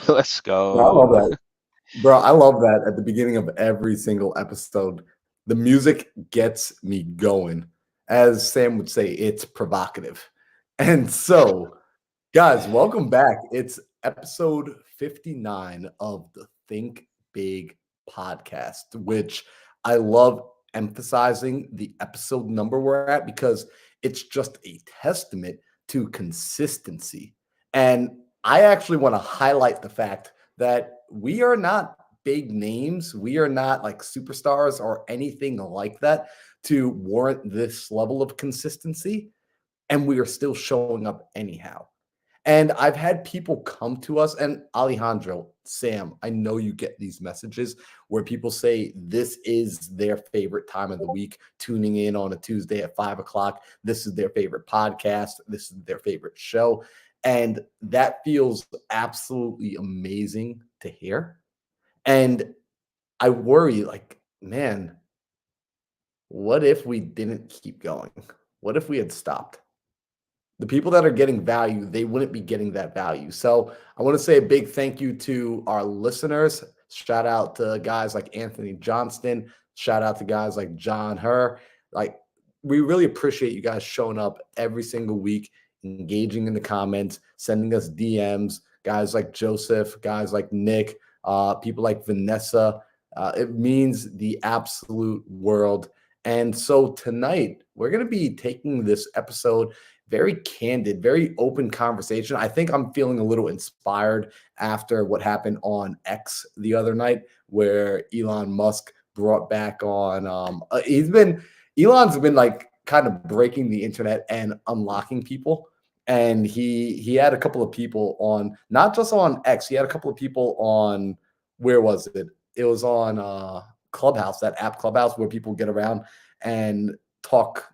Let's Bro, I love go. that. Bro, I love that at the beginning of every single episode. The music gets me going. As Sam would say, it's provocative. And so, guys, welcome back. It's episode 59 of the Think Big podcast, which I love emphasizing the episode number we're at because it's just a testament to consistency. And I actually want to highlight the fact that we are not big names. We are not like superstars or anything like that to warrant this level of consistency. And we are still showing up anyhow. And I've had people come to us, and Alejandro, Sam, I know you get these messages where people say this is their favorite time of the week, tuning in on a Tuesday at 5 o'clock. This is their favorite podcast. This is their favorite show. And that feels absolutely amazing to hear. And I worry, like, man, what if we didn't keep going? What if we had stopped? The people that are getting value, they wouldn't be getting that value. So I want to say a big thank you to our listeners. Shout out to guys like Anthony Johnston. Shout out to guys like John Herr. Like, we really appreciate you guys showing up every single week, engaging in the comments, sending us DMs. Guys like Joseph, guys like Nick, people like Vanessa. It means the absolute world. And so tonight, we're going to be taking this episode very candid, very open conversation. I think I'm feeling a little inspired after what happened on X the other night, where Elon Musk brought back on. Elon's been like kind of breaking the internet and unlocking people. And he had a couple of people on, not just on X. He had a couple of people on, where was it? It was on Clubhouse, that app Clubhouse, where people get around and talk,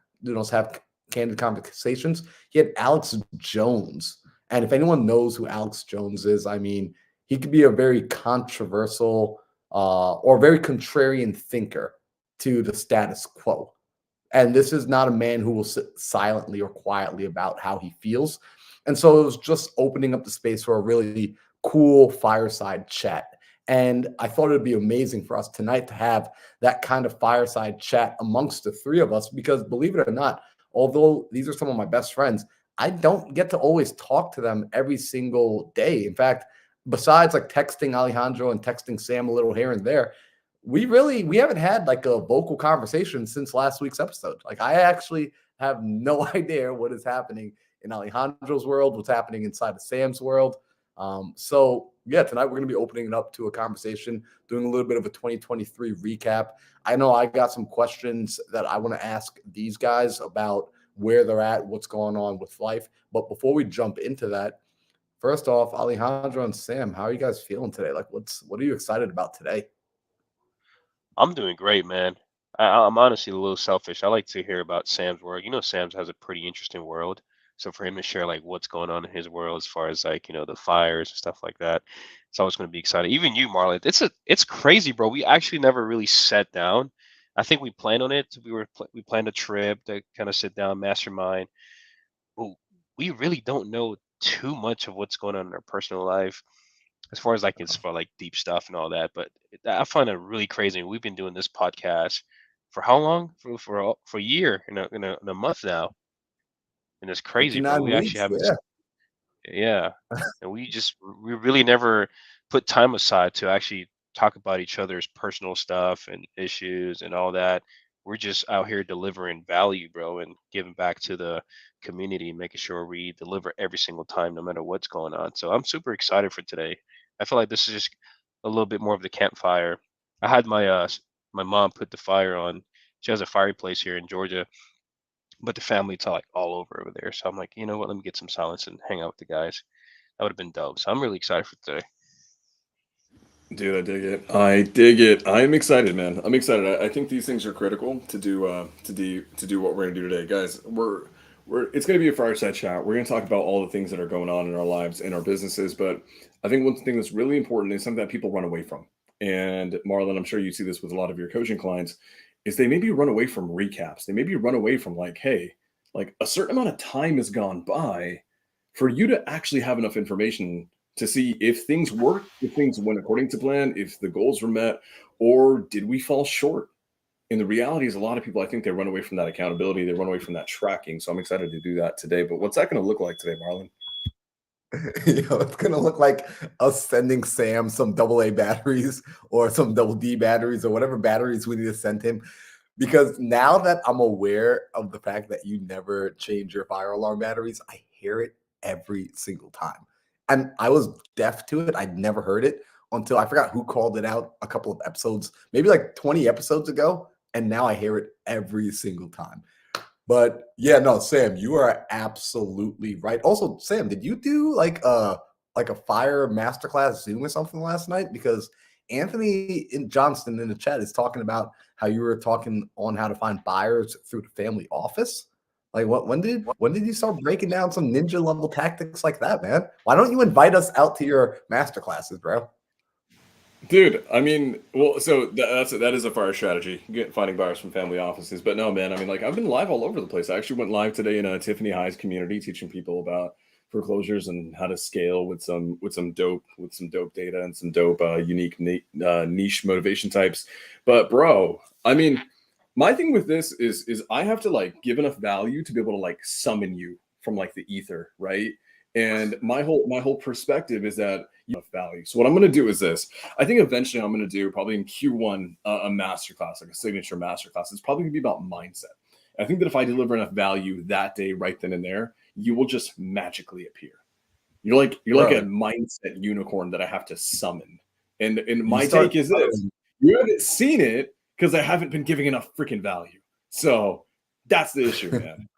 have candid conversations. He had Alex Jones. And if anyone knows who Alex Jones is, I mean, he could be a very controversial or very contrarian thinker to the status quo. And this is not a man who will sit silently or quietly about how he feels. And so it was just opening up the space for a really cool fireside chat. And I thought it'd be amazing for us tonight to have that kind of fireside chat amongst the three of us, because believe it or not, although these are some of my best friends, I don't get to always talk to them every single day. In fact, besides like texting Alejandro and texting Sam a little here and there, we haven't had like a vocal conversation since last week's episode. Like, I actually have no idea what is happening in Alejandro's world, what's happening inside of Sam's world. So yeah, tonight we're going to be opening it up to a conversation, doing a little bit of a 2023 recap. I know I got some questions that I want to ask these guys about where they're at, what's going on with life. But before we jump into that, first off, Alejandro and Sam, how are you guys feeling today? Like, what are you excited about today? I'm doing great, man. I'm honestly a little selfish. I like to hear about Sam's world. Sam's has a pretty interesting world. So for him to share like what's going on in his world as far as like, the fires and stuff like that, it's always going to be exciting. Even you, Marlon, it's crazy, bro. We actually never really sat down. I think we planned on it. We planned a trip to kind of sit down, mastermind. But we really don't know too much of what's going on in our personal life as far as like it's for like deep stuff and all that. But I find it really crazy. We've been doing this podcast for how long? For a year in a month now, and it's crazy, bro. 59 We actually weeks. haven't. Yeah. Yeah, and we really never put time aside to actually talk about each other's personal stuff and issues and all that. We're just out here delivering value, bro, and giving back to the community, making sure we deliver every single time, no matter what's going on. So I'm super excited for today. I feel like this is just a little bit more of the campfire. I had my mom put the fire on. She has a fireplace here in Georgia, but the family's like all over there. So I'm like, you know what? Let me get some silence and hang out with the guys. That would have been dope. So I'm really excited for today. Dude, I dig it. I dig it. I'm excited, man. I'm excited. I think these things are critical to do to do what we're gonna do today, guys. We're it's gonna be a fireside chat. We're gonna talk about all the things that are going on in our lives and our businesses, but I think one thing that's really important is something that people run away from. And Marlon, I'm sure you see this with a lot of your coaching clients, is they maybe run away from recaps. They maybe run away from like, hey, like a certain amount of time has gone by for you to actually have enough information to see if things worked, if things went according to plan, if the goals were met, or did we fall short? And the reality is, a lot of people, I think, they run away from that accountability, they run away from that tracking. So I'm excited to do that today. But what's that going to look like today, Marlon? It's gonna look like us sending Sam some AA batteries or some double D batteries or whatever batteries we need to send him. Because now that I'm aware of the fact that you never change your fire alarm batteries, I hear it every single time. And I was deaf to it. I'd never heard it until I forgot who called it out a couple of episodes, maybe like 20 episodes ago. And now I hear it every single time. But yeah, no, Sam, you are absolutely right. Also, Sam, did you do like a fire masterclass Zoom or something last night? Because Anthony Johnston in the chat is talking about how you were talking on how to find buyers through the family office. Like when did you start breaking down some ninja level tactics like that, man? Why don't you invite us out to your masterclasses, bro? Dude, I mean, well, so that is a fire strategy, finding buyers from family offices. But no, man, I mean, like I've been live all over the place. I actually went live today in a Tiffany High's community, teaching people about foreclosures and how to scale with some dope data and some dope unique niche motivation types. But bro, I mean, my thing with this is I have to like give enough value to be able to like summon you from like the ether, right? And my whole perspective is that you have value. So what I'm going to do is this. I think eventually I'm going to do probably in Q1 a masterclass, like a signature masterclass. It's probably going to be about mindset. I think that if I deliver enough value that day, right then and there, you will just magically appear. You're like a mindset unicorn that I have to summon. And my take is this: you haven't seen it because I haven't been giving enough freaking value. So that's the issue, man.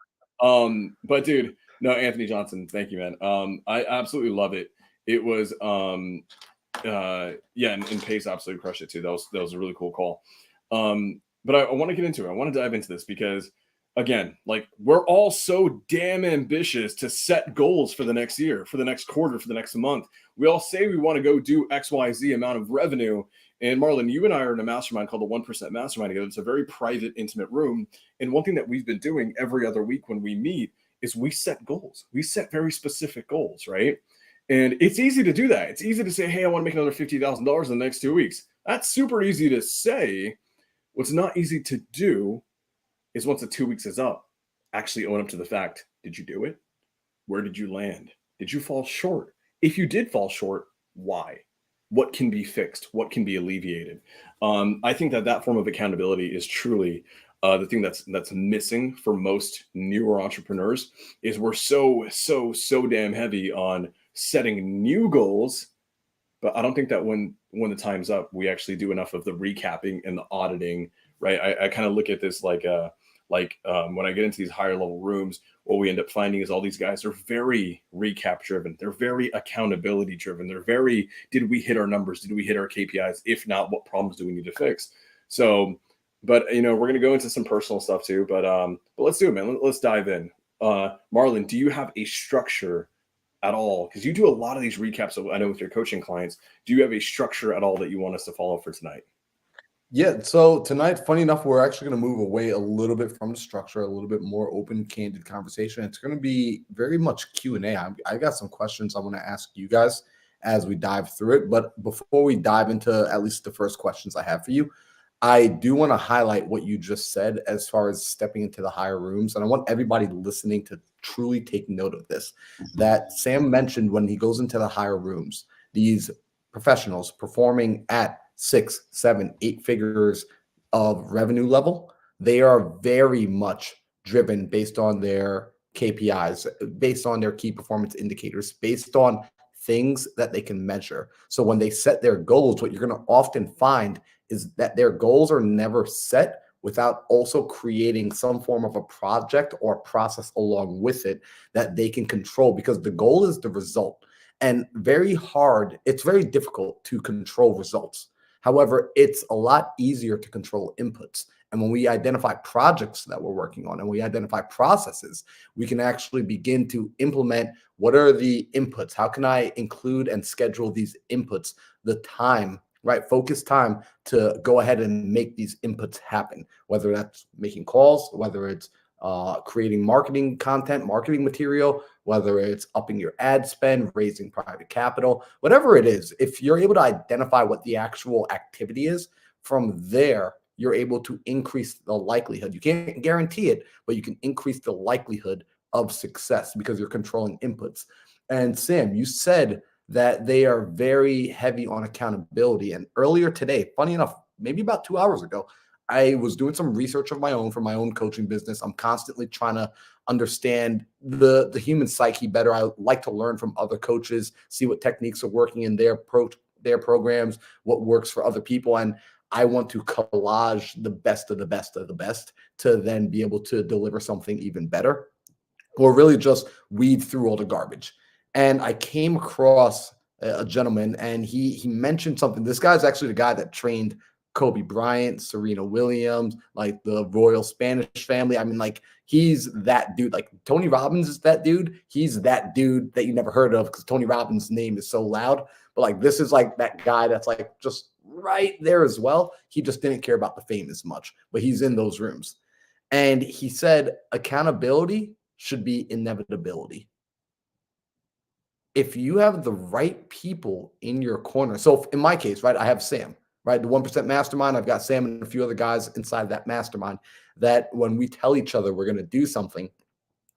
But dude, no, Anthony Johnson, thank you, man. I absolutely love it. It was yeah, and Pace absolutely crushed it too. That was a really cool call. But I want to get into it. I want to dive into this because again, like we're all so damn ambitious to set goals for the next year, for the next quarter, for the next month. We all say we want to go do XYZ amount of revenue. And Marlon, you and I are in a mastermind called the 1% Mastermind together. It's a very private, intimate room. And one thing that we've been doing every other week when we meet is we set goals. We set very specific goals, right? And it's easy to do that. It's easy to say, hey, I want to make another $50,000 in the next 2 weeks. That's super easy to say. What's not easy to do is once the 2 weeks is up, actually own up to the fact, did you do it? Where did you land? Did you fall short? If you did fall short, why? What can be fixed? What can be alleviated? I think that form of accountability is truly the thing that's missing for most newer entrepreneurs. Is we're so damn heavy on setting new goals, but I don't think that when the time's up, we actually do enough of the recapping and the auditing, right? I kind of look at this like when I get into these higher level rooms, what we end up finding is all these guys are very recap driven. They're very accountability driven. They're very, did we hit our numbers? Did we hit our KPIs? If not, what problems do we need to fix? So, but we're going to go into some personal stuff too, but let's do it, man. Let's dive in. Marlon, do you have a structure at all? Because you do a lot of these recaps, I know with your coaching clients. Do you have a structure at all that you want us to follow for tonight? Yeah, so tonight, funny enough, we're actually going to move away a little bit from the structure, a little bit more open, candid conversation. It's going to be very much Q&A. I got some questions I want to ask you guys as we dive through it. But before we dive into at least the first questions I have for you, I do want to highlight what you just said as far as stepping into the higher rooms. And I want everybody listening to truly take note of this, that Sam mentioned when he goes into the higher rooms, these professionals performing at 6, 7, 8 figures of revenue level, they are very much driven based on their KPIs, based on their key performance indicators, based on things that they can measure. So when they set their goals, what you're going to often find is that their goals are never set without also creating some form of a project or process along with it that they can control, because the goal is the result. And it's very difficult to control results. However, it's a lot easier to control inputs. And when we identify projects that we're working on and we identify processes, we can actually begin to implement what are the inputs? How can I include and schedule these inputs? The time, right? Focus time to go ahead and make these inputs happen, whether that's making calls, whether it's creating marketing content, marketing material, whether it's upping your ad spend, raising private capital, whatever it is. If you're able to identify what the actual activity is, from there, you're able to increase the likelihood. You can't guarantee it, but you can increase the likelihood of success because you're controlling inputs. And Sam, you said that they are very heavy on accountability. And earlier today, funny enough, maybe about 2 hours ago, I was doing some research of my own for my own coaching business. I'm constantly trying to understand the human psyche better. I like to learn from other coaches, see what techniques are working in their programs, what works for other people. And I want to collage the best of the best of the best to then be able to deliver something even better, or really just weed through all the garbage. And I came across a gentleman, and he mentioned something. This guy's actually the guy that trained Kobe Bryant, Serena Williams, like the royal Spanish family. I mean, like, he's that dude. Like, Tony Robbins is that dude. He's that dude that you never heard of because Tony Robbins' name is so loud. But like, this is like that guy that's like just right there as well. He just didn't care about the fame as much, but he's in those rooms. And he said accountability should be inevitability. If you have the right people in your corner. So in my case, right, I have Sam, right? The 1% mastermind. I've got Sam and a few other guys inside that mastermind that when we tell each other we're going to do something,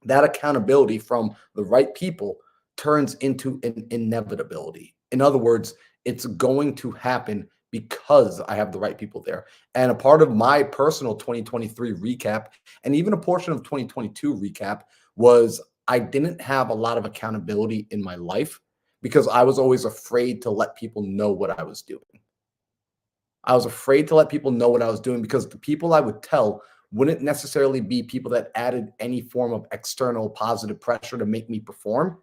that accountability from the right people turns into an inevitability. In other words, it's going to happen because I have the right people there. And a part of my personal 2023 recap, and even a portion of 2022 recap, was I didn't have a lot of accountability in my life because I was always afraid to let people know what I was doing. I was afraid to let people know what I was doing because the people I would tell wouldn't necessarily be people that added any form of external positive pressure to make me perform.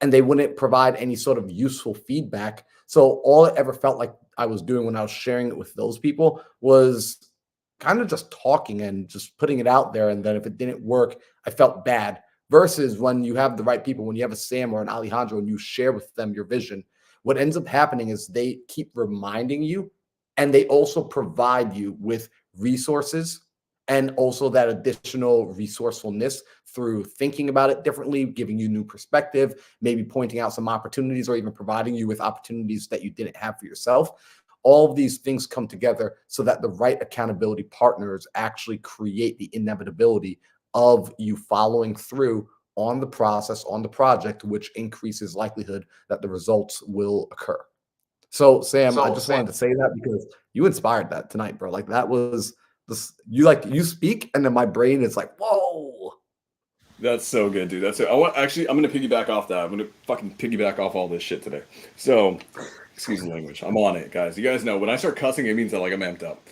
And they wouldn't provide any sort of useful feedback. So all it ever felt like I was doing when I was sharing it with those people was kind of just talking and just putting it out there. And then if it didn't work, I felt bad. Versus when you have the right people, when you have a Sam or an Alejandro and you share with them your vision, what ends up happening is they keep reminding you, and they also provide you with resources and also that additional resourcefulness through thinking about it differently, giving you new perspective, maybe pointing out some opportunities or even providing you with opportunities that you didn't have for yourself. All of these things come together so that the right accountability partners actually create the inevitability of you following through on the process, on the project, which increases likelihood that the results will occur. So, Sam, I just wanted to say that because you inspired that tonight, bro. Like, that was this, you speak, and then my brain is like, whoa. That's so good, dude. That's it. I'm going to piggyback off that. I'm going to fucking piggyback off all this shit today. So, excuse the language. I'm on it, guys. You guys know when I start cussing, it means that like I'm amped up.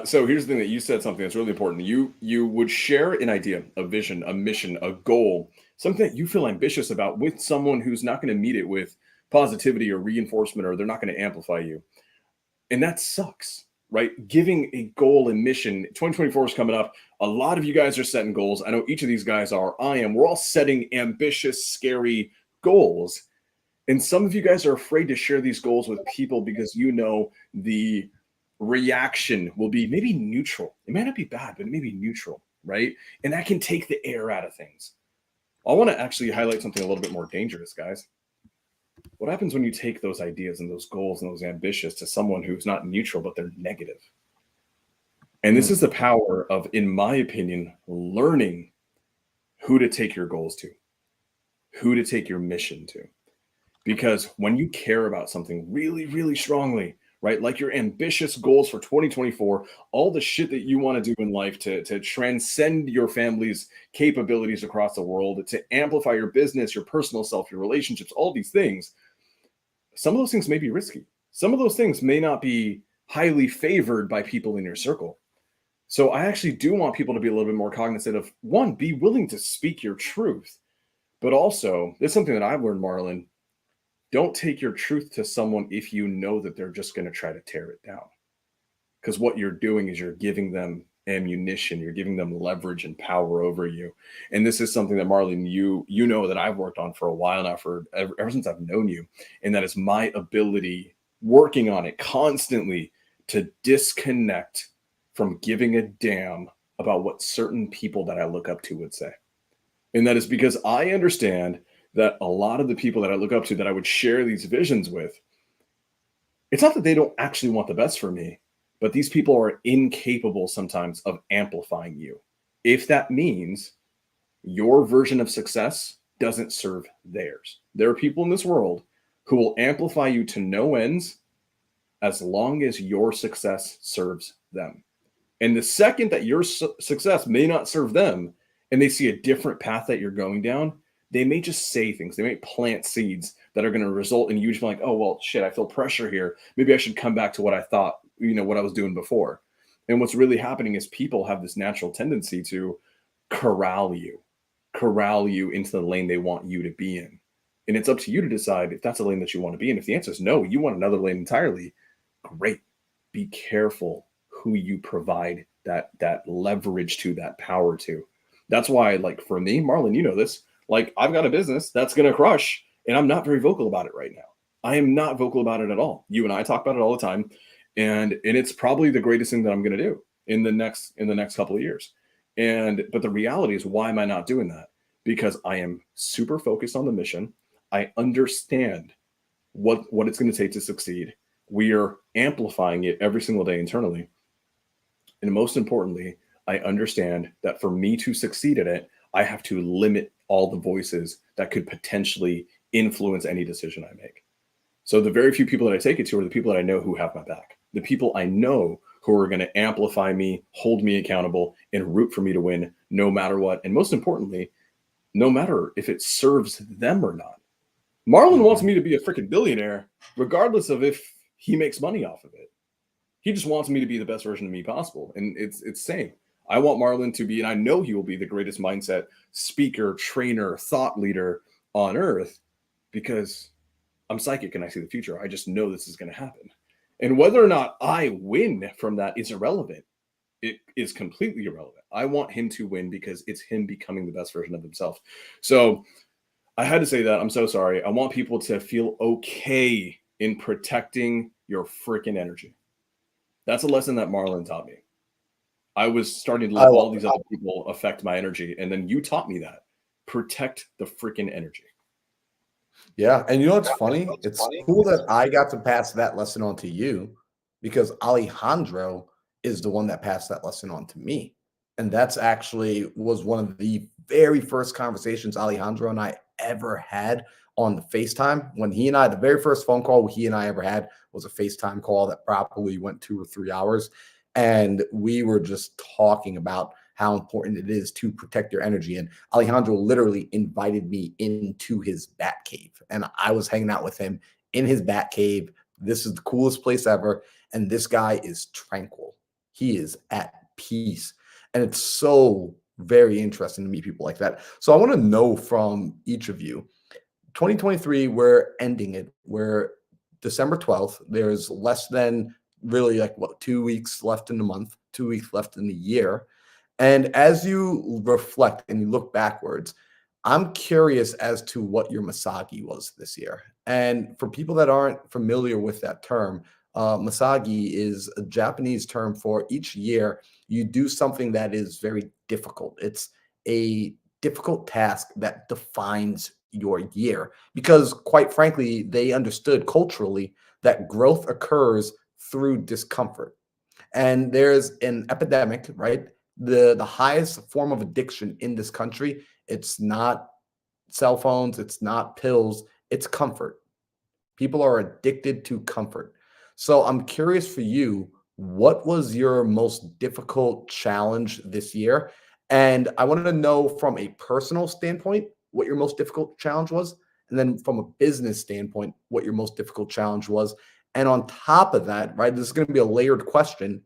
So here's the thing that you said something that's really important. You would share an idea, a vision, a mission, a goal, something that you feel ambitious about with someone who's not going to meet it with positivity or reinforcement, or they're not going to amplify you. And that sucks, right? Giving a goal and mission. 2024 is coming up. A lot of you guys are setting goals. I know each of these guys are. I am. We're all setting ambitious, scary goals. And some of you guys are afraid to share these goals with people because you know the reaction will be maybe neutral. It may not be bad, but it may be neutral, right? And that can take the air out of things. I want to actually highlight something a little bit more dangerous, guys. What happens when you take those ideas and those goals and those ambitions to someone who's not neutral, but they're negative? And this is the power of, in my opinion, learning who to take your goals to, who to take your mission to. Because when you care about something really, really strongly, right? Like your ambitious goals for 2024, all the shit that you want to do in life to transcend your family's capabilities across the world, to amplify your business, your personal self, your relationships, all these things. Some of those things may be risky. Some of those things may not be highly favored by people in your circle. So I actually do want people to be a little bit more cognizant of, one, be willing to speak your truth. But also, this is something that I've learned, Marlon. Don't take your truth to someone if you know that they're just going to try to tear it down. Because what you're doing is you're giving them ammunition, you're giving them leverage and power over you. And this is something that, Marlon, you know that I've worked on for a while now, for ever since I've known you. And that is my ability, working on it constantly, to disconnect from giving a damn about what certain people that I look up to would say. And that is because I understand that a lot of the people that I look up to, that I would share these visions with, it's not that they don't actually want the best for me, but these people are incapable sometimes of amplifying you. If that means your version of success doesn't serve theirs. There are people in this world who will amplify you to no ends as long as your success serves them. And the second that your success may not serve them and they see a different path that you're going down, they may just say things. They may plant seeds that are going to result in you just being like, oh, well, shit, I feel pressure here. Maybe I should come back to what I thought, what I was doing before. And what's really happening is people have this natural tendency to corral you into the lane they want you to be in. And it's up to you to decide if that's a lane that you want to be in. If the answer is no, you want another lane entirely, great. Be careful who you provide that leverage to, that power to. That's why, like, for me, Marlon, you know this, like, I've got a business that's going to crush, and I'm not very vocal about it right now. I am not vocal about it at all. You and I talk about it all the time, and it's probably the greatest thing that I'm going to do in the next couple of years. But the reality is, why am I not doing that? Because I am super focused on the mission. I understand what it's going to take to succeed. We are amplifying it every single day internally. And most importantly, I understand that for me to succeed at it, I have to limit all the voices that could potentially influence any decision I make. So the very few people that I take it to are the people that I know who have my back. The people I know who are going to amplify me, hold me accountable, and root for me to win no matter what. And most importantly, no matter if it serves them or not. Marlon wants me to be a freaking billionaire, regardless of if he makes money off of it. He just wants me to be the best version of me possible. And it's same. I want Marlon to be, and I know he will be, the greatest mindset speaker, trainer, thought leader on earth, because I'm psychic and I see the future. I just know this is going to happen. And whether or not I win from that is irrelevant. It is completely irrelevant. I want him to win because it's him becoming the best version of himself. So I had to say that. I'm so sorry. I want people to feel okay in protecting your freaking energy. That's a lesson that Marlon taught me. I was starting to let all these other people affect my energy. And then you taught me that. Protect the freaking energy. Yeah. And you know what's funny? It's cool that I got to pass that lesson on to you, because Alejandro is the one that passed that lesson on to me. And that's actually was one of the very first conversations Alejandro and I ever had on the FaceTime. When he and I, the very first phone call he and I ever had was a FaceTime call that probably went 2 or 3 hours. And we were just talking about how important it is to protect your energy. And Alejandro literally invited me into his bat cave. And I was hanging out with him in his bat cave. This is the coolest place ever. And this guy is tranquil. He is at peace. And it's so very interesting to meet people like that. So I want to know from each of you, 2023, we're ending it. We're December 12th. There's less than really 2 weeks left in the month, 2 weeks left in the year. And as you reflect and you look backwards, I'm curious as to what your Misagi was this year. And for people that aren't familiar with that term, Misagi is a Japanese term for each year you do something that is very difficult. It's a difficult task that defines your year, because quite frankly, they understood culturally that growth occurs through discomfort. And there's an epidemic, right? The highest form of addiction in this country, it's not cell phones, it's not pills, it's comfort. People are addicted to comfort. So I'm curious for you, what was your most difficult challenge this year? And I wanted to know from a personal standpoint what your most difficult challenge was, and then from a business standpoint what your most difficult challenge was. And on top of that, right, this is going to be a layered question.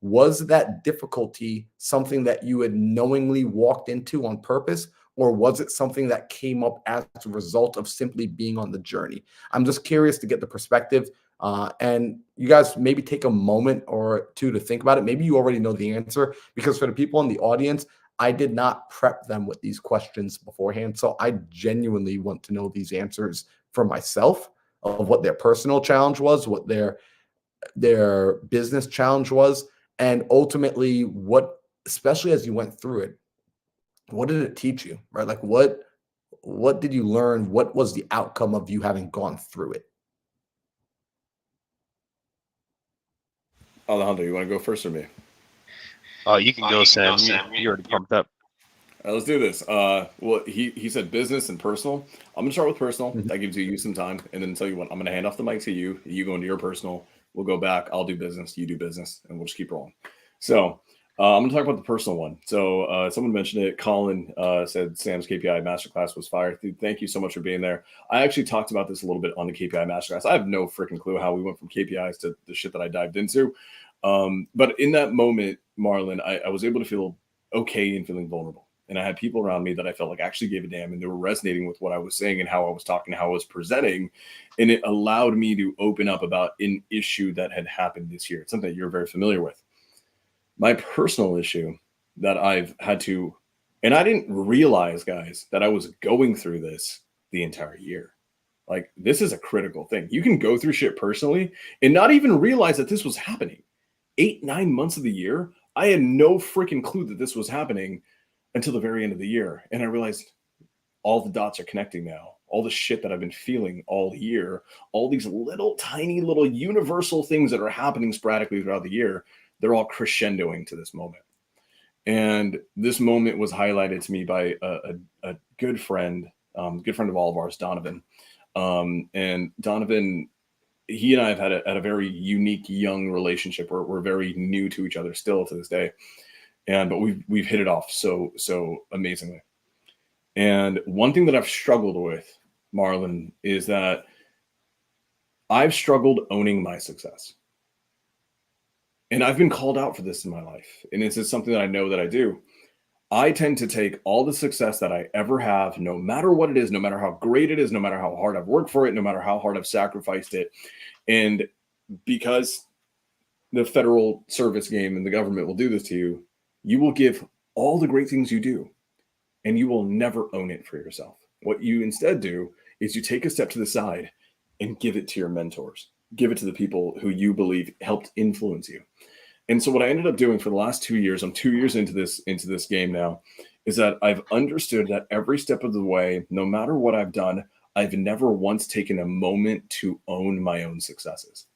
Was that difficulty something that you had knowingly walked into on purpose, or was it something that came up as a result of simply being on the journey? I'm just curious to get the perspective. And you guys maybe take a moment or two to think about it. Maybe you already know the answer, because for the people in the audience, I did not prep them with these questions beforehand. So I genuinely want to know these answers for myself, of what their personal challenge was, what their business challenge was, and ultimately what, especially as you went through it, what did it teach you, right? Like what what did you learn? What was the outcome of you having gone through it? Alejandro, you want to go first or me? Oh, you can go, Sam. You're already pumped up. All right, let's do this. Well, he said business and personal. I'm gonna start with personal. Mhm. That gives you some time, and then tell you what, I'm gonna hand off the mic to you. You go into your personal. We'll go back. I'll do business. You do business, and we'll just keep rolling. So I'm gonna talk about the personal one. So someone mentioned it. Colin said Sam's KPI masterclass was fire. Dude, thank you so much for being there. I actually talked about this a little bit on the KPI masterclass. I have no freaking clue how we went from KPIs to the shit that I dived into. But in that moment, Marlon, I was able to feel okay and feeling vulnerable. And I had people around me that I felt like actually gave a damn, and they were resonating with what I was saying and how I was talking, how I was presenting. And it allowed me to open up about an issue that had happened this year. It's something that you're very familiar with. My personal issue that I've had to, and I didn't realize, guys, that I was going through this the entire year. Like, this is a critical thing. You can go through shit personally and not even realize that this was happening. 8-9 months of the year, I had no freaking clue that this was happening until the very end of the year. And I realized all the dots are connecting now. All the shit that I've been feeling all year, all these little tiny little universal things that are happening sporadically throughout the year, they're all crescendoing to this moment. And this moment was highlighted to me by a good friend of all of ours, Donovan. And Donovan, he and I have had a very unique young relationship. We're very new to each other still to this day. But we've hit it off so amazingly. And one thing that I've struggled with, Marlon, is that I've struggled owning my success. And I've been called out for this in my life. And this is something that I know that I do. I tend to take all the success that I ever have, no matter what it is, no matter how great it is, no matter how hard I've worked for it, no matter how hard I've sacrificed it. And because the federal service game and the government will do this to you, you will give all the great things you do, and you will never own it for yourself. What you instead do is you take a step to the side and give it to your mentors, give it to the people who you believe helped influence you. And so what I ended up doing for the last 2 years, I'm 2 years into this game now, is that I've understood that every step of the way, no matter what I've done, I've never once taken a moment to own my own successes.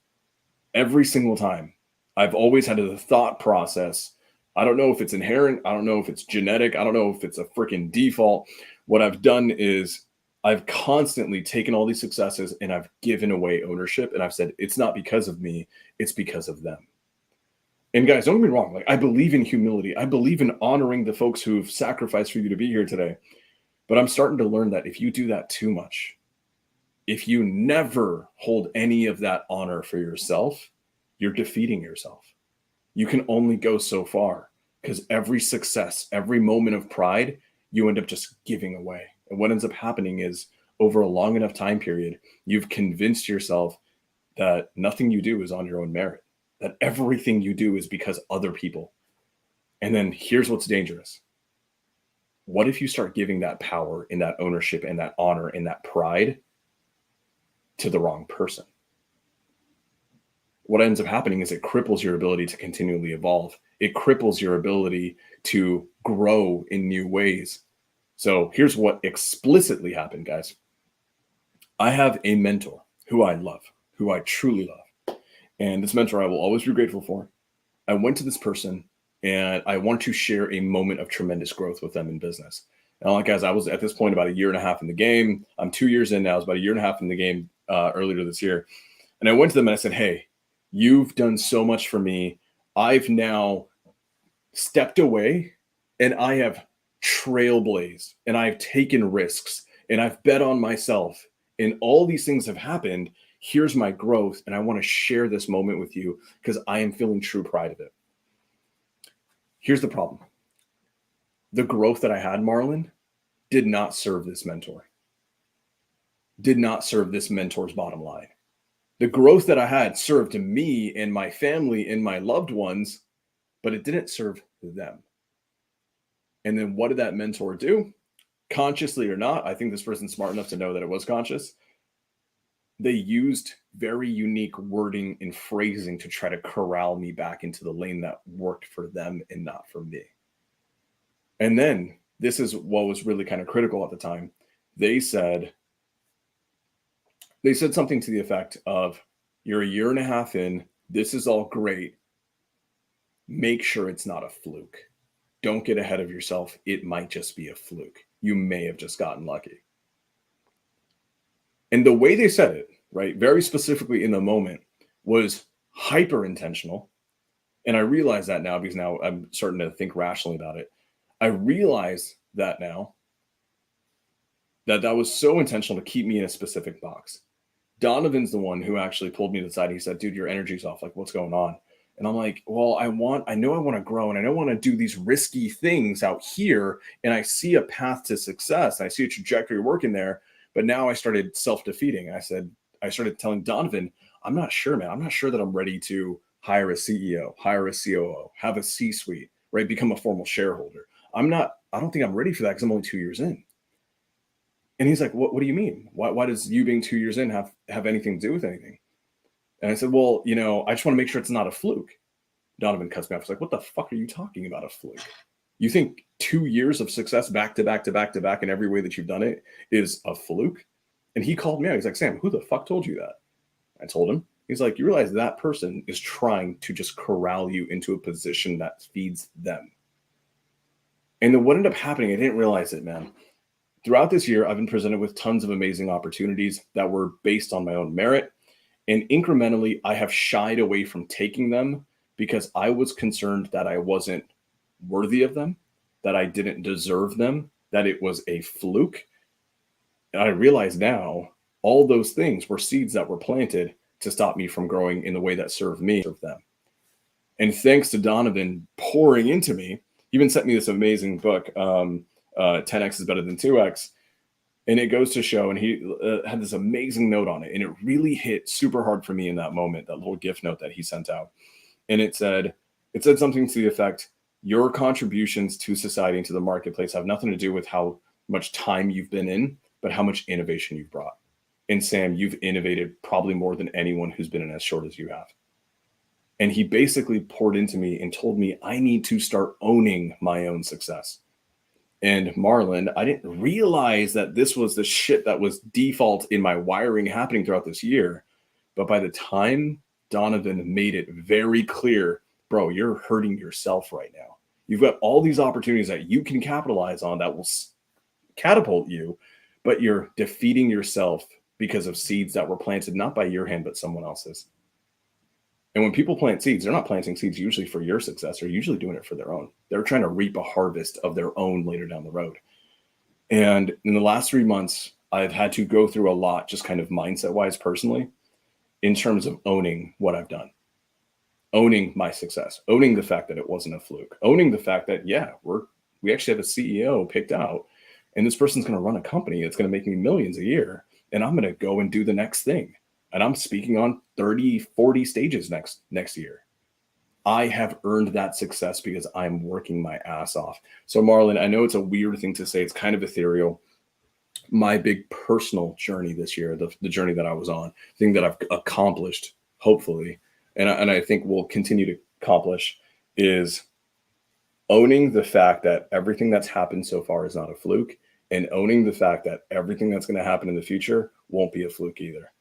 Every single time. I've always had a thought process. I don't know if it's inherent. I don't know if it's genetic. I don't know if it's a freaking default. What I've done is I've constantly taken all these successes and I've given away ownership. And I've said, it's not because of me, it's because of them. And guys, don't get me wrong. Like, I believe in humility. I believe in honoring the folks who've sacrificed for you to be here today. But I'm starting to learn that if you do that too much, if you never hold any of that honor for yourself, you're defeating yourself. You can only go so far, because every success, every moment of pride, you end up just giving away. And what ends up happening is, over a long enough time period, you've convinced yourself that nothing you do is on your own merit, that everything you do is because other people. And then here's what's dangerous. What if you start giving that power and that ownership and that honor and that pride to the wrong person? What ends up happening is it cripples your ability to continually evolve. It cripples your ability to grow in new ways. So here's what explicitly happened, guys. I have a mentor who I love, who I truly love. And this mentor I will always be grateful for. I went to this person and I want to share a moment of tremendous growth with them in business. And like, guys, I was at this point about 1.5 years in the game. I'm 2 years in now. I was about 1.5 years in the game earlier this year. And I went to them and I said, hey, you've done so much for me. I've now stepped away and I have trailblazed and I've taken risks and I've bet on myself and all these things have happened. Here's my growth. And I want to share this moment with you because I am feeling true pride of it. Here's the problem. The growth that I had, Marlon, did not serve this mentor. Did not serve this mentor's bottom line. The growth that I had served me and my family and my loved ones, but it didn't serve them. And then what did that mentor do? Consciously or not, I think this person's smart enough to know that it was conscious. They used very unique wording and phrasing to try to corral me back into the lane that worked for them and not for me. And then this is what was really kind of critical at the time. They said something to the effect of, you're a year and a half in, this is all great. Make sure it's not a fluke. Don't get ahead of yourself. It might just be a fluke. You may have just gotten lucky. And the way they said it, right, very specifically in the moment, was hyper intentional. And I realize that now because now I'm starting to think rationally about it. I realize that now that was so intentional to keep me in a specific box. Donovan's the one who actually pulled me to the side. He said, dude, your energy's off. Like, what's going on? And I'm like, well, I know I want to grow, and I know I want to do these risky things out here. And I see a path to success. I see a trajectory working there. But now I started self-defeating. I started telling Donovan, I'm not sure, man. I'm not sure that I'm ready to hire a CEO, hire a COO, have a C-suite, right? Become a formal shareholder. I don't think I'm ready for that because I'm only 2 years in. And he's like, what do you mean? Why does you being 2 years in have anything to do with anything? And I said, well, I just want to make sure it's not a fluke. Donovan cuts me off. He's like, what the fuck are you talking about, a fluke? You think 2 years of success back to back to back to back in every way that you've done it is a fluke? And he called me out. He's like, Sam, who the fuck told you that? I told him. He's like, you realize that person is trying to just corral you into a position that feeds them. And then what ended up happening, I didn't realize it, man. Throughout this year, I've been presented with tons of amazing opportunities that were based on my own merit. And incrementally, I have shied away from taking them because I was concerned that I wasn't worthy of them, that I didn't deserve them, that it was a fluke. And I realize now all those things were seeds that were planted to stop me from growing in the way that served me, served them. And thanks to Donovan pouring into me, he even sent me this amazing book, 10X is better than 2X. And it goes to show, and he had this amazing note on it. And it really hit super hard for me in that moment, that little gift note that he sent out. And it said something to the effect, your contributions to society and to the marketplace have nothing to do with how much time you've been in, but how much innovation you've brought. And Sam, you've innovated probably more than anyone who's been in as short as you have. And he basically poured into me and told me I need to start owning my own success. And Marlon, I didn't realize that this was the shit that was default in my wiring happening throughout this year. But by the time Donovan made it very clear, bro, you're hurting yourself right now. You've got all these opportunities that you can capitalize on that will catapult you, but you're defeating yourself because of seeds that were planted not by your hand, but someone else's. And when people plant seeds, they're not planting seeds usually for your success. They're usually doing it for their own. They're trying to reap a harvest of their own later down the road. And in the last 3 months, I've had to go through a lot, just kind of mindset-wise personally, in terms of owning what I've done, owning my success, owning the fact that it wasn't a fluke, owning the fact that, yeah, we actually have a CEO picked out, and this person's going to run a company that's going to make me millions a year, and I'm going to go and do the next thing. And I'm speaking on 30, 40 stages next year. I have earned that success because I'm working my ass off. So Marlon, I know it's a weird thing to say. It's kind of ethereal. My big personal journey this year, the journey that I was on, the thing that I've accomplished, hopefully, and I think will continue to accomplish, is owning the fact that everything that's happened so far is not a fluke, and owning the fact that everything that's going to happen in the future won't be a fluke either.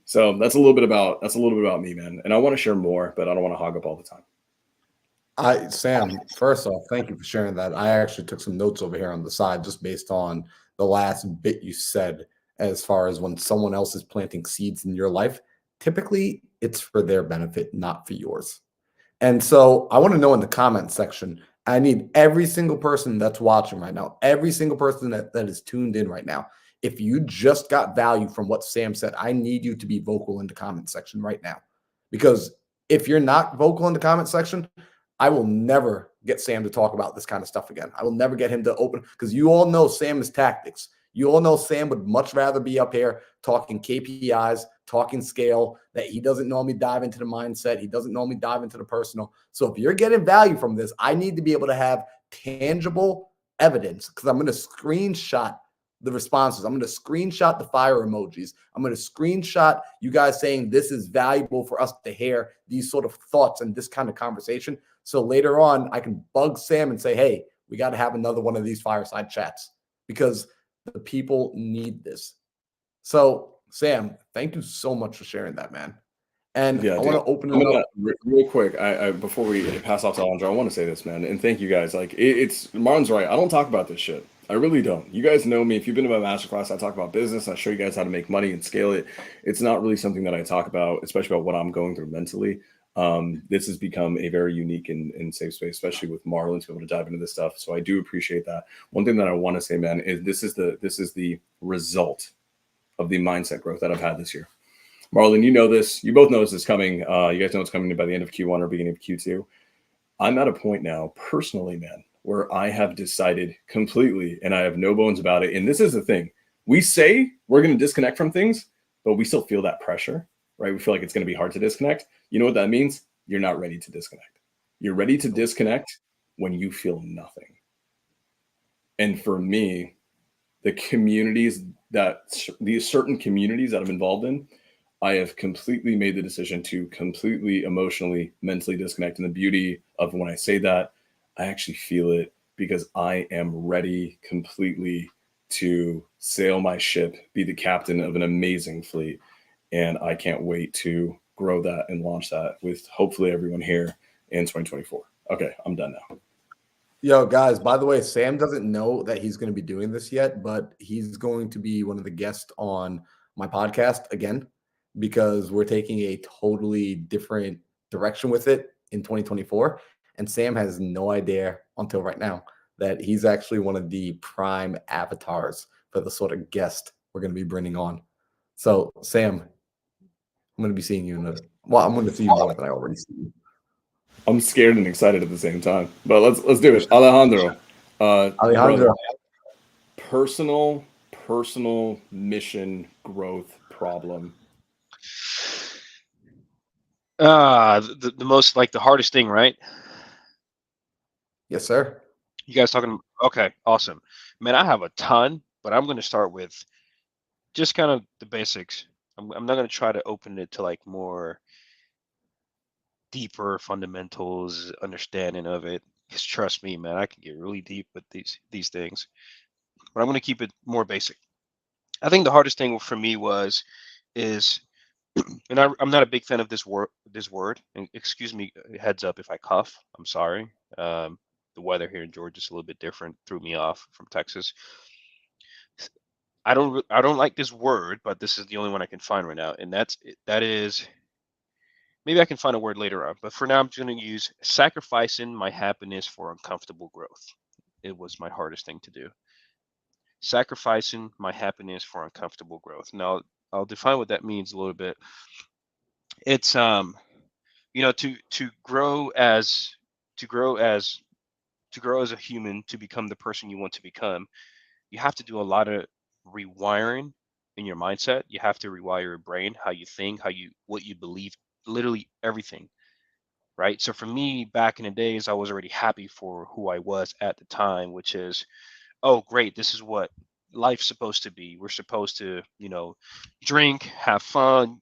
So that's a little bit about me, man. And I want to share more, but I don't want to hog up all the time. Sam, first off, thank you for sharing that. I actually took some notes over here on the side just based on the last bit you said, as far as when someone else is planting seeds in your life, typically it's for their benefit, not for yours. And so I want to know in the comment section, I need every single person that's watching right now, every single person that is tuned in right now. If you just got value from what Sam said, I need you to be vocal in the comment section right now. Because if you're not vocal in the comment section, I will never get Sam to talk about this kind of stuff again. I will never get him to open, because you all know Sam's tactics. You all know Sam would much rather be up here talking KPIs, talking scale, that he doesn't normally dive into the mindset. He doesn't normally dive into the personal. So if you're getting value from this, I need to be able to have tangible evidence, because I'm going to screenshot the responses. I'm going to screenshot the fire emojis. I'm going to screenshot you guys saying this is valuable for us to hear these sort of thoughts and this kind of conversation. So later on, I can bug Sam and say, hey, we got to have another one of these fireside chats, because The people need this. So, Sam, thank you so much for sharing that, man. And Yeah, I dude. want to open I'm it gonna up. real quick. I before we pass off to Alondra, I want to say this, man, and thank you guys. Like it's Marlon's right. I don't talk about this shit. I really don't. You guys know me. If you've been to my masterclass, I talk about business. I show you guys how to make money and scale it. It's not really something that I talk about, especially about what I'm going through mentally. This has become a very unique and safe space, especially with Marlon to be able to dive into this stuff. So I do appreciate that. One thing that I want to say, man, is this is the result of the mindset growth that I've had this year. Marlon, you know this. You both know this is coming. You guys know it's coming by the end of Q1 or beginning of Q2. I'm at a point now, personally, man, where I have decided completely, and I have no bones about it. And this is the thing. We say we're going to disconnect from things, but we still feel that pressure, right? We feel like it's going to be hard to disconnect. You know what that means? You're not ready to disconnect. You're ready to disconnect when you feel nothing. And for me, the communities these certain communities that I'm involved in, I have completely made the decision to completely emotionally, mentally disconnect. And the beauty of when I say that, I actually feel it because I am ready completely to sail my ship, be the captain of an amazing fleet. And I can't wait to grow that and launch that with hopefully everyone here in 2024. Okay, I'm done now. Yo, guys, by the way, Sam doesn't know that he's going to be doing this yet, but he's going to be one of the guests on my podcast again because we're taking a totally different direction with it in 2024. And Sam has no idea until right now that he's actually one of the prime avatars for the sort of guest we're going to be bringing on. So, Sam, I'm going to be seeing you I'm going to see you more than I already see you. I'm scared and excited at the same time. But let's do it. Alejandro. Alejandro. Brother, personal mission growth problem. The most like the hardest thing, right? Yes, sir. You guys talking? Okay, awesome. Man, I have a ton, but I'm going to start with just kind of the basics. I'm not going to try to open it to like more deeper fundamentals, understanding of it. Because trust me, man, I can get really deep with these things. But I'm going to keep it more basic. I think the hardest thing for me is, and I'm not a big fan of this word. And excuse me, heads up if I cough. I'm sorry. The weather here in Georgia is a little bit different. Threw me off from Texas. I don't like this word, but this is the only one I can find right now, and that is. Maybe I can find a word later on, but for now, I'm just going to use sacrificing my happiness for uncomfortable growth. It was my hardest thing to do. Sacrificing my happiness for uncomfortable growth. Now, I'll define what that means a little bit. It's to grow as a human, to become the person you want to become, you have to do a lot of rewiring in your mindset. You have to rewire your brain, how you think, what you believe, literally everything. Right. So for me, back in the days, I was already happy for who I was at the time, which is, oh, great, this is what life's supposed to be. We're supposed to, drink, have fun,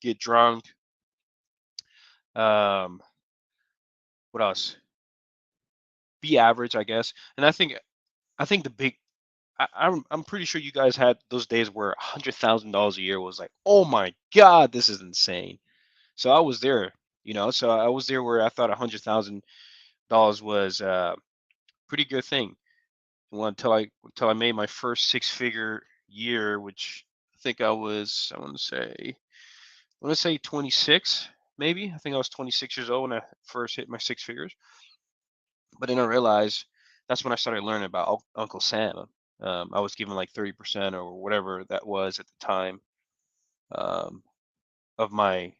get drunk. What else? Be average, I guess. And I think the big, I'm pretty sure you guys had those days where $100,000 a year was like, oh my God, this is insane. So I was there, so I was there where I thought $100,000 was a pretty good thing. Well, until I made my first six-figure year, which I want to say 26, maybe. I think I was 26 years old when I first hit my six figures. But then I realized that's when I started learning about Uncle Sam. I was given like 30% or whatever that was at the time, um, of my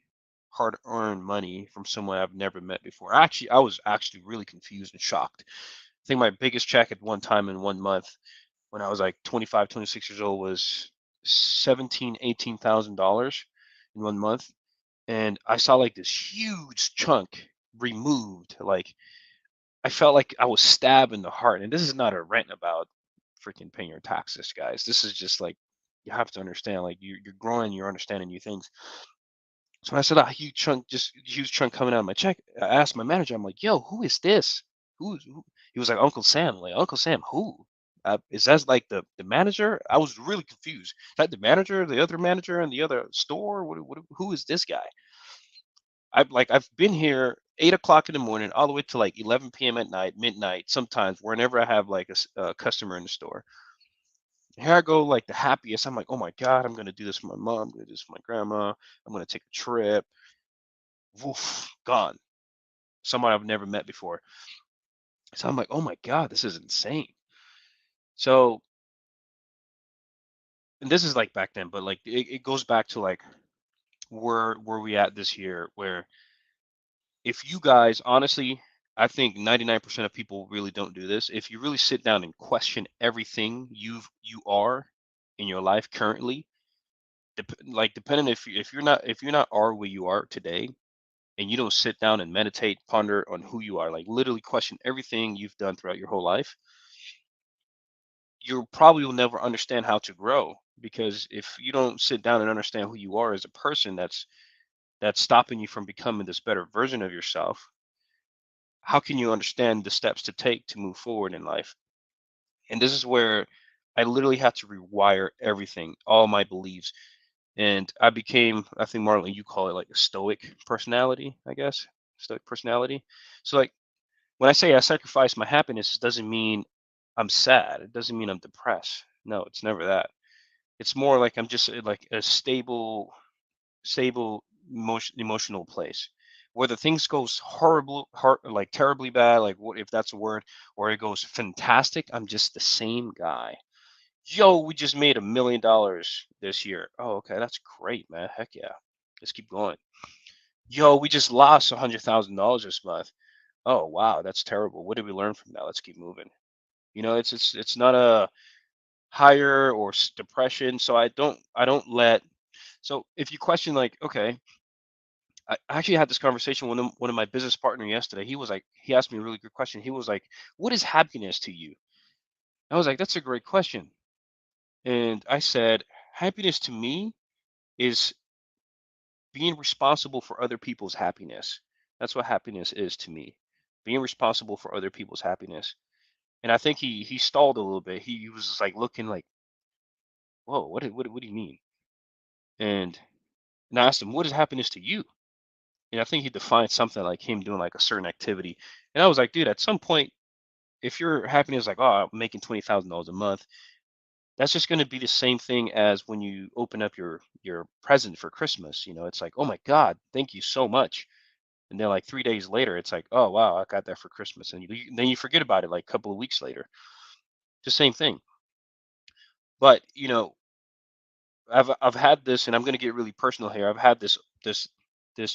hard-earned money from someone I've never met before. I was actually really confused and shocked. I think my biggest check at one time in 1 month when I was like 25, 26 years old was $18,000 in 1 month. And I saw like this huge chunk removed. Like I felt like I was stabbed in the heart. And this is not a rant about freaking paying your taxes, guys. This is just like, you have to understand, like you're growing, you're understanding new things. So when I saw that huge chunk coming out of my check, I asked my manager, I'm like, yo, who is this? Who? He was like, Uncle Sam. I'm like, Uncle Sam, who? Is that like the manager? I was really confused. Is that the manager, the other manager in the other store? Who is this guy? I've been here 8 o'clock in the morning all the way to like 11 p.m. at night, midnight, sometimes whenever I have like a customer in the store. Here I go, like the happiest. I'm like, oh my God, I'm gonna do this for my mom, I'm gonna do this for my grandma, I'm gonna take a trip. Woof, gone. Someone I've never met before. So I'm like, oh my God, this is insane. So, and this is like back then, but like it goes back to like where we at this year, where if you guys honestly, I think 99% of people really don't do this. If you really sit down and question everything you are in your life currently, like depending if you're not are where you are today, and you don't sit down and meditate, ponder on who you are, like literally question everything you've done throughout your whole life, you probably will never understand how to grow. Because if you don't sit down and understand who you are as a person, that's stopping you from becoming this better version of yourself. How can you understand the steps to take to move forward in life? And this is where I literally had to rewire everything, all my beliefs. And I became, I think, Marlon, you call it like a stoic personality, I guess. Stoic personality. So like when I say I sacrifice my happiness, it doesn't mean I'm sad. It doesn't mean I'm depressed. No, it's never that. It's more like I'm just like a stable emotional place. Whether things goes like terribly bad, like what if that's a word, or it goes fantastic, I'm just the same guy. Yo, we just made $1 million this year. Oh, okay, that's great, man. Heck yeah, let's keep going. Yo, we just lost $100,000 this month. Oh wow, that's terrible. What did we learn from that? Let's keep moving. It's not a higher or depression. So I don't let. So if you question like, okay, I actually had this conversation with one of my business partner yesterday. He asked me a really good question. He was like, "What is happiness to you?" I was like, "That's a great question." And I said, "Happiness to me is being responsible for other people's happiness. That's what happiness is to me. Being responsible for other people's happiness." And I think he stalled a little bit. He was just like looking like, "Whoa, what do you mean?" And I asked him, "What is happiness to you?" And I think he defined something like him doing like a certain activity. And I was like, dude, at some point, if your happiness is like, oh, I'm making $20,000 a month, that's just going to be the same thing as when you open up your present for Christmas. It's like, oh my God, thank you so much. And then like 3 days later, it's like, oh wow, I got that for Christmas, and then you forget about it like a couple of weeks later. The same thing. But I've had this, and I'm going to get really personal here. I've had this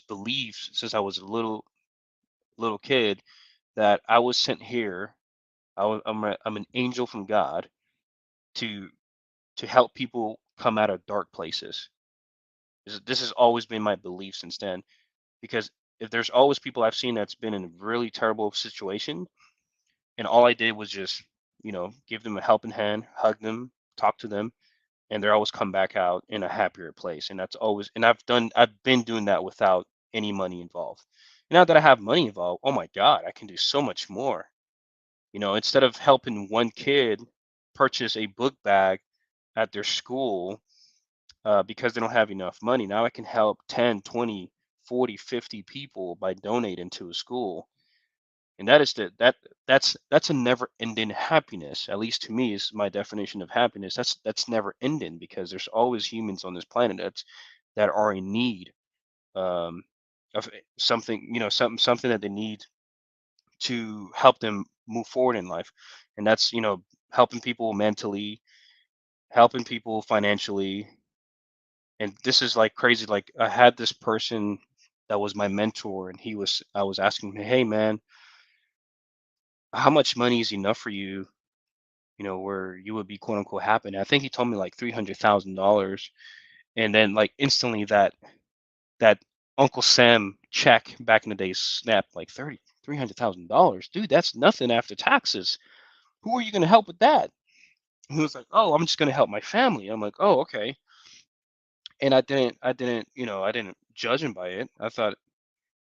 belief since I was a little kid that I was sent here. I'm an angel from God to help people come out of dark places. This has always been my belief since then. Because if there's always people I've seen that's been in a really terrible situation, and all I did was just give them a helping hand, hug them, talk to them, and they're always come back out in a happier place. And that's always, and I've been doing that without any money involved. Now that I have money involved, oh my God, I can do so much more. Instead of helping one kid purchase a book bag at their school because they don't have enough money, now I can help 10, 20, 40, 50 people by donating to a school. And that's a never ending happiness. At least to me, is my definition of happiness. That's never ending, because there's always humans on this planet that are in need um, of something, something that they need to help them move forward in life. And that's helping people mentally, helping people financially. And this is like crazy. Like I had this person that was my mentor, and I was asking him, hey man, how much money is enough for you, where you would be quote unquote happy? And I think he told me like $300,000. And then like instantly that Uncle Sam check back in the day snapped like $300,000. Dude, that's nothing after taxes. Who are you going to help with that? He was like, oh, I'm just going to help my family. I'm like, oh, okay. And I didn't judge him by it. I thought,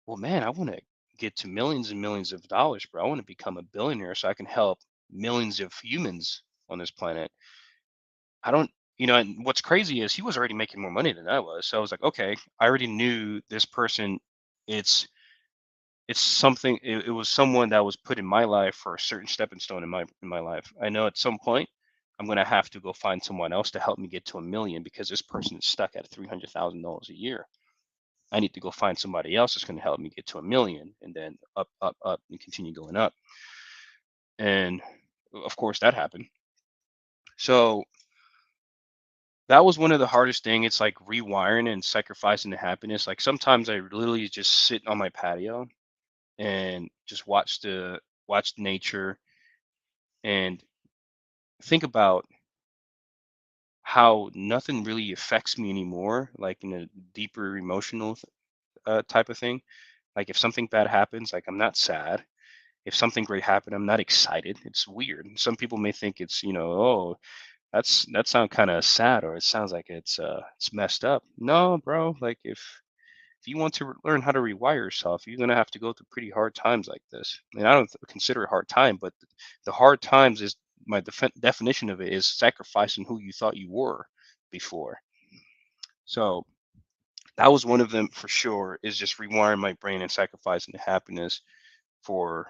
well, man, I want to get to millions and millions of dollars, bro. I want to become a billionaire so I can help millions of humans on this planet. I don't, you know, and what's crazy is he was already making more money than I was. So I was like, okay, I already knew this person. It's it's something. It was someone that was put in my life for a certain stepping stone in my life. I know at some point I'm gonna have to go find someone else to help me get to a million because this person is stuck at $300,000 a year. I need to go find somebody else that's gonna help me get to a million, and then up, up, up, and continue going up. And of course that happened. So that was one of the hardest thing. It's like rewiring and sacrificing the happiness. Like sometimes I literally just sit on my patio and just watch nature and think about how nothing really affects me anymore, like in a deeper emotional type of thing. Like if something bad happens, like I'm not sad. If something great happened, I'm not excited. It's weird. Some people may think it's, oh, that sounds kind of sad, or it sounds like it's messed up. No, bro. Like if you want to learn how to rewire yourself, you're gonna have to go through pretty hard times like this. And I don't consider it hard time, but the hard times is my definition of it is sacrificing who you thought you were before. So that was one of them for sure. Is just rewiring my brain and sacrificing the happiness for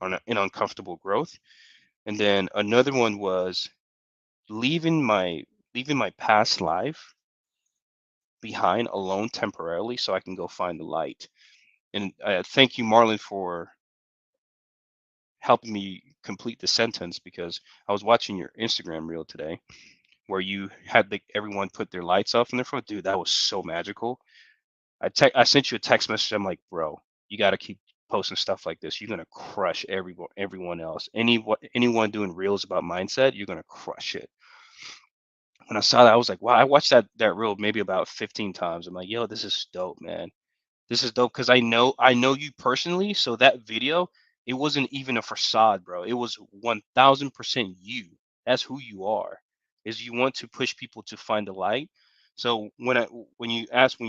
an uncomfortable growth. And then another one was leaving my leaving my past life behind alone temporarily so I can go find the light. And thank you, Marlon, for helping me complete the sentence because I was watching your Instagram reel today where you had everyone put their lights off in their phone. Dude, that was so magical. I sent you a text message. I'm like, bro, you got to keep posting stuff like this. You're gonna crush everyone else. Anyone doing reels about mindset, you're gonna crush it. When I saw that, I was like, wow. I watched that reel maybe about 15 times. I'm like, yo, this is dope, man. This is dope because I know you personally. So that video, it wasn't even a facade, bro. It was 1000% you. That's who you are. Is you want to push people to find the light. So when you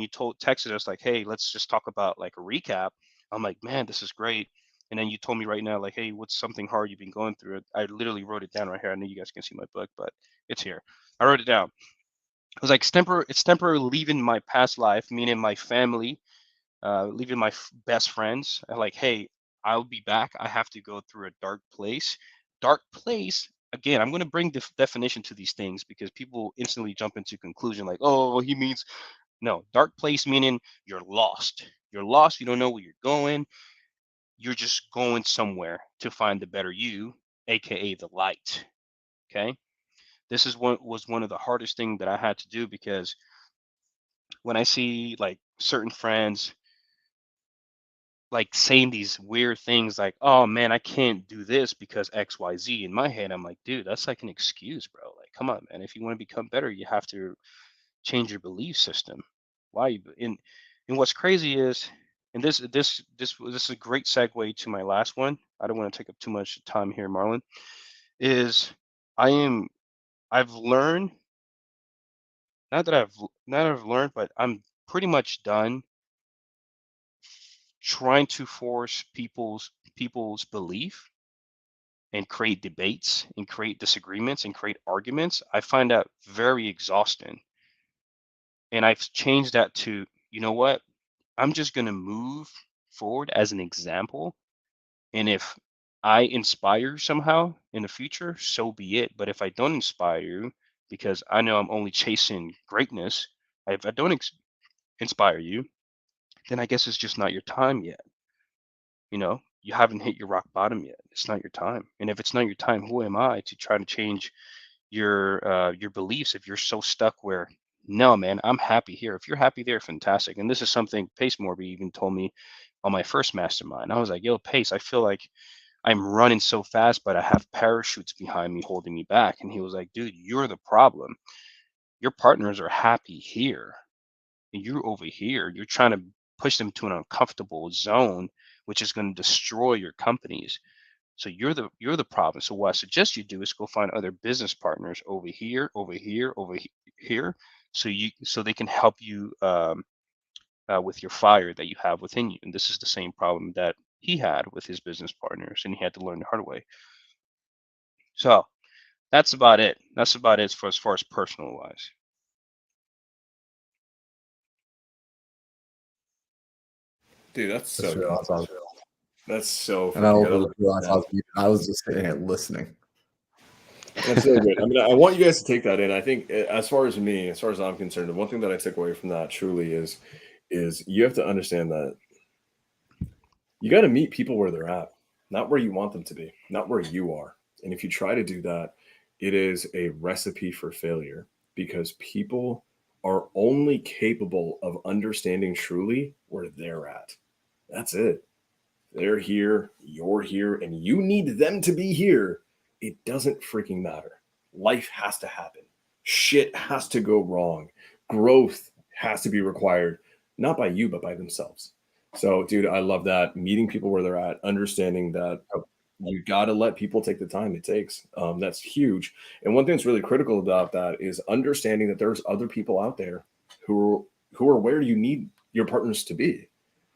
told texted us like, hey, let's just talk about like a recap. I'm like, man, this is great. And then you told me right now, like, hey, what's something hard you've been going through? I literally wrote it down right here. I know you guys can see my book, but it's here. I wrote it down. I was like, it's temporary leaving my past life, meaning my family, leaving my best friends. Like, hey, I'll be back. I have to go through a dark place. Dark place. Again, I'm going to bring definition to these things because people instantly jump into conclusion like, oh, he means no. Dark place meaning you're lost. You're lost. You don't know where you're going. You're just going somewhere to find the better you, aka the light. Okay. This is what was one of the hardest things that I had to do because when I see like certain friends like saying these weird things like, "Oh man, I can't do this because XYZ." In my head, I'm like, dude, that's like an excuse, bro. Like, come on, man. If you want to become better, you have to change your belief system. Why? And what's crazy is, and this is a great segue to my last one. I don't want to take up too much time here, Marlon. Is I am I've learned not that I've not that I've learned, but I'm pretty much done trying to force people's belief and create debates and create disagreements and create arguments. I find that very exhausting. And I've changed that to, you know what? I'm just going to move forward as an example. And if I inspire you somehow in the future, so be it. But if I don't inspire you, because I know I'm only chasing greatness, if I don't inspire you, then I guess it's just not your time yet. You haven't hit your rock bottom yet. It's not your time. And if it's not your time, who am I to try to change your beliefs if you're so stuck where no, man, I'm happy here. If you're happy there, fantastic. And this is something Pace Morby even told me on my first mastermind. I was like, yo, Pace, I feel like I'm running so fast, but I have parachutes behind me holding me back. And he was like, dude, you're the problem. Your partners are happy here. And you're over here. You're trying to push them to an uncomfortable zone, which is going to destroy your companies. So you're the problem. So what I suggest you do is go find other business partners over here, here, so they can help you with your fire that you have within you. And this is the same problem that he had with his business partners, and he had to learn the hard way. So That's about it. That's about it for as far as personal wise. Dude, that's Just so good. realized I was, That's so and I fucking good. I also love realized I that. was muted. I was just sitting here listening. That's so good. I mean, I want you guys to take that in. I think, as far as me, as far as I'm concerned, the one thing that I took away from that truly is you have to understand that you got to meet people where they're at, not where you want them to be, not where you are. And if you try to do that, it is a recipe for failure because people are only capable of understanding truly where they're at. That's it. They're here, you're here, and you need them to be here. It doesn't freaking matter. Life has to happen. Shit has to go wrong. Growth has to be required, not by you, but by themselves. So, dude, I love that. Meeting people where they're at, understanding that you got to let people take the time it takes. That's huge. And one thing that's really critical about that is understanding that there's other people out there who are where you need your partners to be.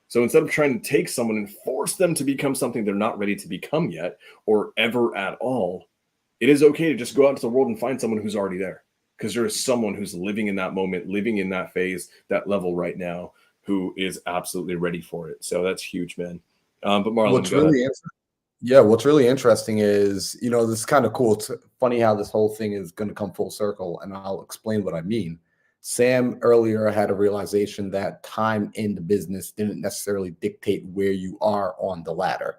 So instead of trying to take someone and force them to become something they're not ready to become yet or ever at all, it is okay to just go out into the world and find someone who's already there. Because there is someone who's living in that moment, living in that phase, that level right now, who is absolutely ready for it. So that's huge, man. But Marlon, What's go ahead. really Yeah, what's really interesting is, this is kind of cool. It's funny how this whole thing is going to come full circle, and I'll explain what I mean. Sam earlier had a realization that time in the business didn't necessarily dictate where you are on the ladder,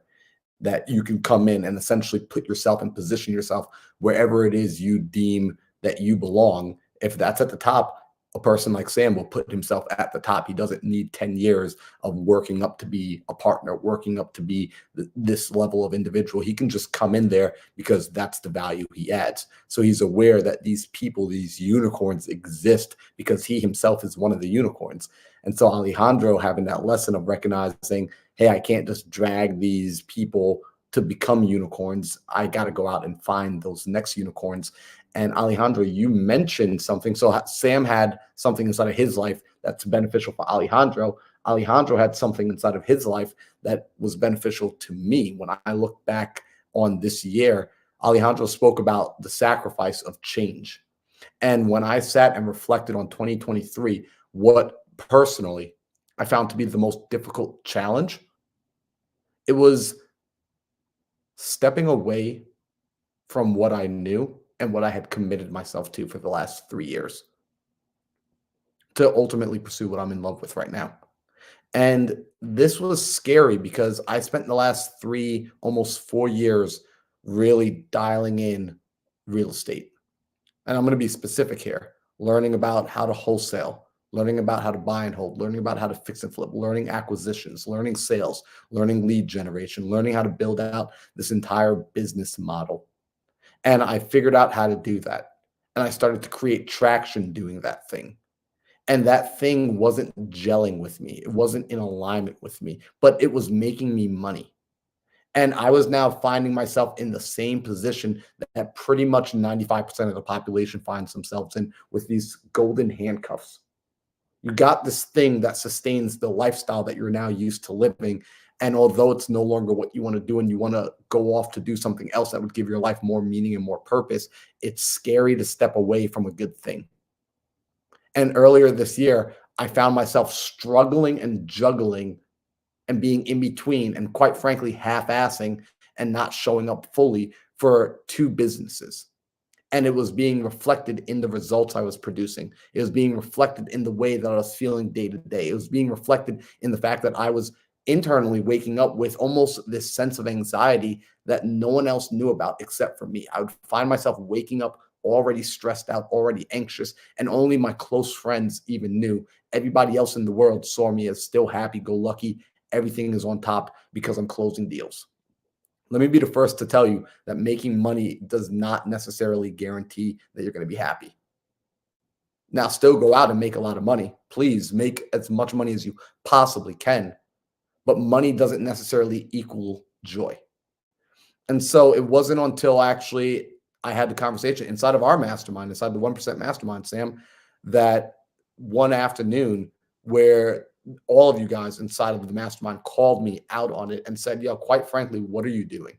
that you can come in and essentially put yourself and position yourself wherever it is you deem that you belong. If that's at the top, a person like Sam will put himself at the top. He doesn't need 10 years of working up to be a partner, working up to be this level of individual. He can just come in there because that's the value he adds. So he's aware that these people, these unicorns exist because he himself is one of the unicorns. And so Alejandro having that lesson of recognizing, hey, I can't just drag these people to become unicorns. I got to go out and find those next unicorns. And Alejandro, you mentioned something. So Sam had something inside of his life that's beneficial for Alejandro. Alejandro had something inside of his life that was beneficial to me. When I look back on this year, Alejandro spoke about the sacrifice of change. And when I sat and reflected on 2023, what personally I found to be the most difficult challenge, it was stepping away from what I knew and what I had committed myself to for the last 3 years to ultimately pursue what I'm in love with right now. And this was scary because I spent the last 3, almost 4 years really dialing in real estate. And I'm going to be specific here, learning about how to wholesale, learning about how to buy and hold, learning about how to fix and flip, learning acquisitions, learning sales, learning lead generation, learning how to build out this entire business model. And I figured out how to do that. And I started to create traction doing that thing. And that thing wasn't gelling with me. It wasn't in alignment with me, but it was making me money. And I was now finding myself in the same position that pretty much 95% of the population finds themselves in with these golden handcuffs. You got this thing that sustains the lifestyle that you're now used to living. And although it's no longer what you want to do and you want to go off to do something else that would give your life more meaning and more purpose, it's scary to step away from a good thing. And earlier this year, I found myself struggling and juggling and being in between and quite frankly, half-assing and not showing up fully for 2 businesses. And it was being reflected in the results I was producing. It was being reflected in the way that I was feeling day to day. It was being reflected in the fact that I was internally waking up with almost this sense of anxiety that no one else knew about except for me. I would find myself waking up already stressed out, already anxious, and only my close friends even knew. Everybody else in the world saw me as still happy-go-lucky. Everything is on top because I'm closing deals. Let me be the first to tell you that making money does not necessarily guarantee that you're going to be happy. Now, still go out and make a lot of money. Please make as much money as you possibly can. But money doesn't necessarily equal joy. And so it wasn't until actually I had the conversation inside of our mastermind, inside the 1% mastermind, Sam, that one afternoon where all of you guys inside of the mastermind called me out on it and said, yo, quite frankly, what are you doing?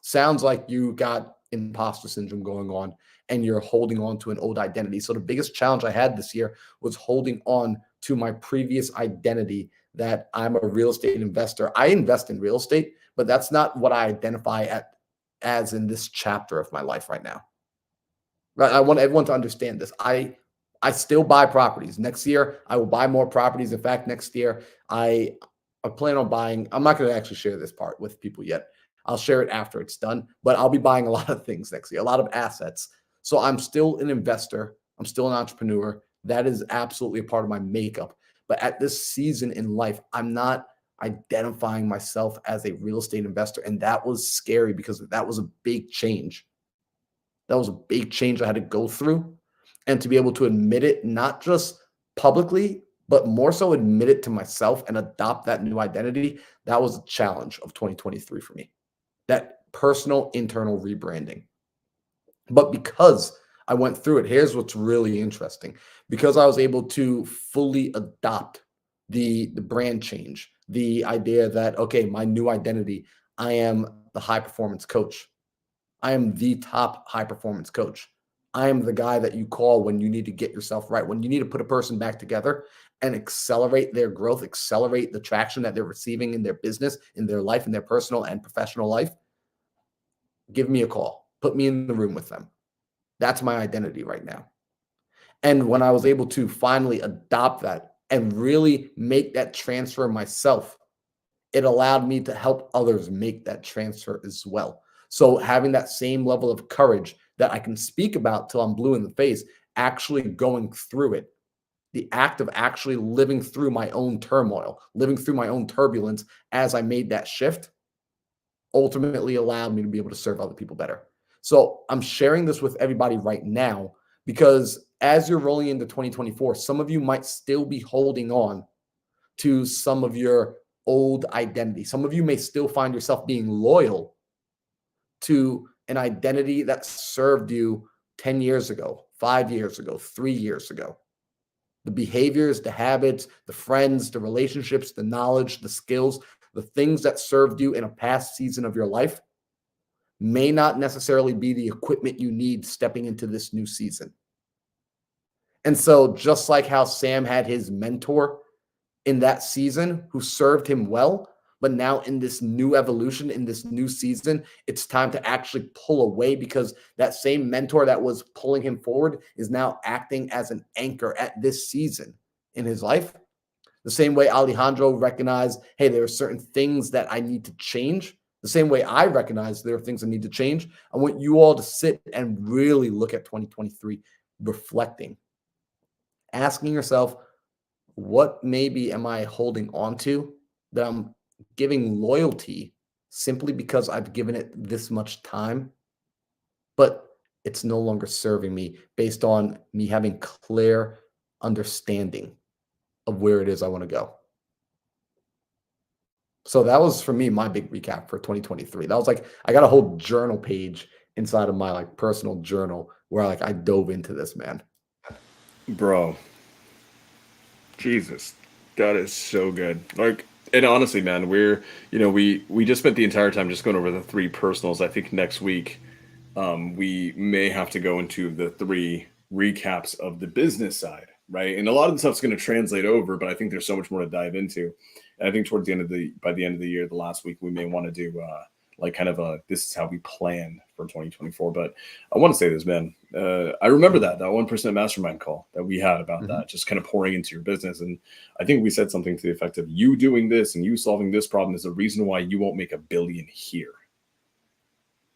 Sounds like you got imposter syndrome going on and you're holding on to an old identity. So the biggest challenge I had this year was holding on to my previous identity that I'm a real estate investor. I invest in real estate, but that's not what I identify as in this chapter of my life right now. Right? I want everyone to understand this. I still buy properties. Next year, I will buy more properties. In fact, next year, I plan on buying. I'm not going to actually share this part with people yet. I'll share it after it's done, but I'll be buying a lot of things next year, a lot of assets. So I'm still an investor. I'm still an entrepreneur. That is absolutely a part of my makeup. But at this season in life, I'm not identifying myself as a real estate investor. And that was scary because that was a big change. That was a big change I had to go through. And to be able to admit it, not just publicly, but more so admit it to myself and adopt that new identity, that was a challenge of 2023 for me. That personal internal rebranding. But because I went through it, here's what's really interesting. Because I was able to fully adopt the brand change, the idea that, okay, my new identity, I am the high performance coach. I am the top high performance coach. I am the guy that you call when you need to get yourself right, when you need to put a person back together and accelerate their growth, accelerate the traction that they're receiving in their business, in their life, in their personal and professional life. Give me a call. Put me in the room with them. That's my identity right now. And when I was able to finally adopt that and really make that transfer myself, it allowed me to help others make that transfer as well. So having that same level of courage that I can speak about till I'm blue in the face, actually going through it, the act of actually living through my own turmoil, living through my own turbulence as I made that shift, ultimately allowed me to be able to serve other people better. So I'm sharing this with everybody right now because as you're rolling into 2024, some of you might still be holding on to some of your old identity. Some of you may still find yourself being loyal to an identity that served you 10 years ago, 5 years ago, 3 years ago. The behaviors, the habits, the friends, the relationships, the knowledge, the skills, the things that served you in a past season of your life may not necessarily be the equipment you need stepping into this new season. And so just like how Sam had his mentor in that season who served him well, but now in this new evolution, in this new season, it's time to actually pull away because that same mentor that was pulling him forward is now acting as an anchor at this season in his life. The same way Alejandro recognized, hey, there are certain things that I need to change. The same way I recognize there are things I need to change. I want you all to sit and really look at 2023, reflecting, asking yourself, what maybe am I holding on to that I'm giving loyalty simply because I've given it this much time, but it's no longer serving me based on me having clear understanding of where it is I want to go. So that was for me my big recap for 2023. That was like I got a whole journal page inside of my like personal journal where like I dove into this, man. Bro, Jesus, that is so good. Like, and honestly, man, we just spent the entire time just going over the 3 personals. I think next week we may have to go into the 3 recaps of the business side, right? And a lot of the stuff's going to translate over, but I think there's so much more to dive into. And I think by the end of the year, the last week, we may want to do like kind of this is how we plan for 2024. But I want to say this, man. I remember that 1% mastermind call that we had about that, just kind of pouring into your business. And I think we said something to the effect of you doing this and you solving this problem is the reason why you won't make $1 billion here.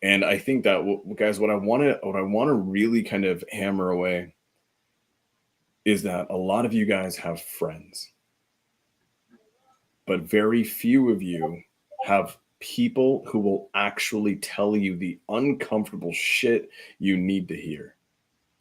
And I think that, guys, what I want to really kind of hammer away is that a lot of you guys have friends, but very few of you have people who will actually tell you the uncomfortable shit you need to hear.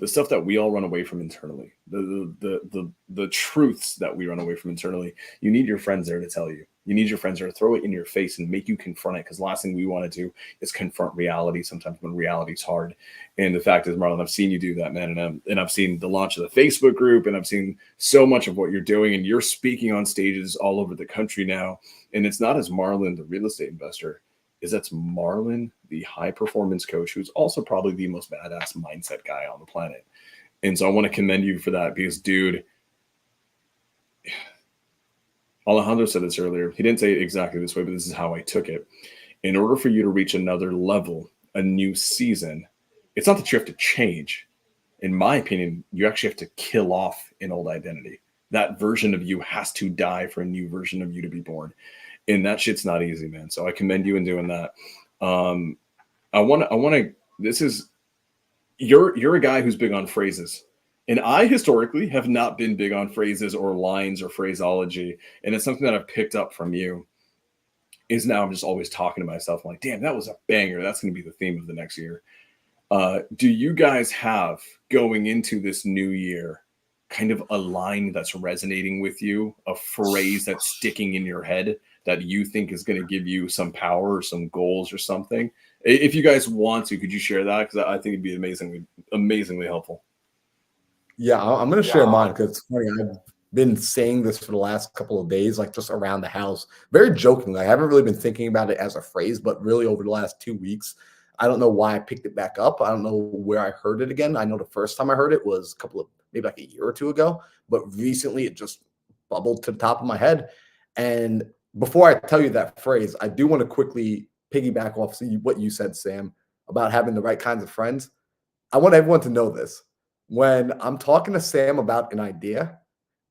The stuff that we all run away from internally, the truths that we run away from internally. You need your friends there to tell you. You need your friends there to throw it in your face and make you confront it. Because the last thing we want to do is confront reality sometimes when reality's hard. And the fact is, Marlon, I've seen you do that, man. And I've seen the launch of the Facebook group, and I've seen so much of what you're doing. And you're speaking on stages all over the country now. And it's not as Marlon, the real estate investor. is that's Marlon, the high performance coach, who's also probably the most badass mindset guy on the planet. And so I want to commend you for that because, dude, Alejandro said this earlier. He didn't say it exactly this way, but this is how I took it. In order for you to reach another level, a new season, it's not that you have to change. In my opinion, you actually have to kill off an old identity. That version of you has to die for a new version of you to be born. And that shit's not easy, man. So I commend you in doing that. You're a guy who's big on phrases. And I historically have not been big on phrases or lines or phraseology. And it's something that I've picked up from you. Is now I'm just always talking to myself. I'm like, damn, that was a banger. That's going to be the theme of the next year. Do you guys have, going into this new year, kind of a line that's resonating with you, a phrase that's sticking in your head that you think is going to give you some power or some goals or something? If you guys want to, could you share that? Because I think it'd be amazingly helpful. Yeah, I'm going to share mine because it's funny. I've been saying this for the last couple of days, like just around the house, very jokingly. I haven't really been thinking about it as a phrase, but really over the last 2 weeks, I don't know why I picked it back up. I don't know where I heard it again. I know the first time I heard it was maybe like a year or two ago, but recently it just bubbled to the top of my head. And before I tell you that phrase, I do want to quickly piggyback off what you said, Sam, about having the right kinds of friends. I want everyone to know this. When I'm talking to Sam about an idea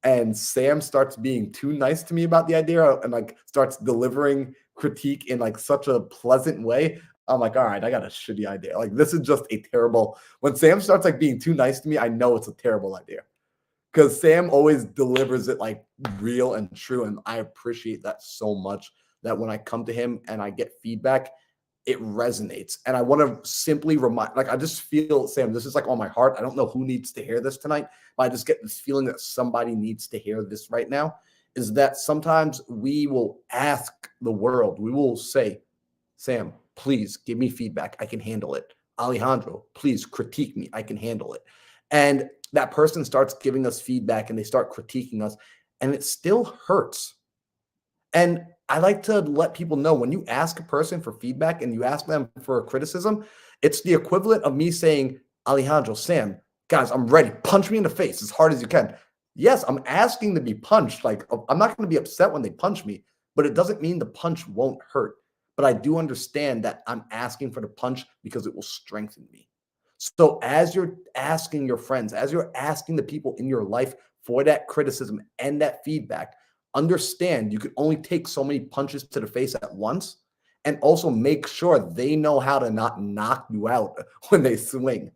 and Sam starts being too nice to me about the idea and like starts delivering critique in like such a pleasant way, I'm like, all right, I got a shitty idea. Like, this is just a terrible. When Sam starts like being too nice to me, I know it's a terrible idea because Sam always delivers it like real and true. And I appreciate that so much that when I come to him and I get feedback, it resonates. And I want to simply remind, like, I just feel, Sam, this is like on my heart. I don't know who needs to hear this tonight, but I just get this feeling that somebody needs to hear this right now, is that sometimes we will ask the world, we will say, Sam, please give me feedback. I can handle it. Alejandro, please critique me. I can handle it. And that person starts giving us feedback and they start critiquing us, and it still hurts. And I like to let people know, when you ask a person for feedback and you ask them for a criticism, it's the equivalent of me saying, Alejandro, Sam, guys, I'm ready. Punch me in the face as hard as you can. Yes, I'm asking to be punched. Like, I'm not going to be upset when they punch me, but it doesn't mean the punch won't hurt. But I do understand that I'm asking for the punch because it will strengthen me. So as you're asking your friends, as you're asking the people in your life for that criticism and that feedback, understand you can only take so many punches to the face at once, and also make sure they know how to not knock you out when they swing.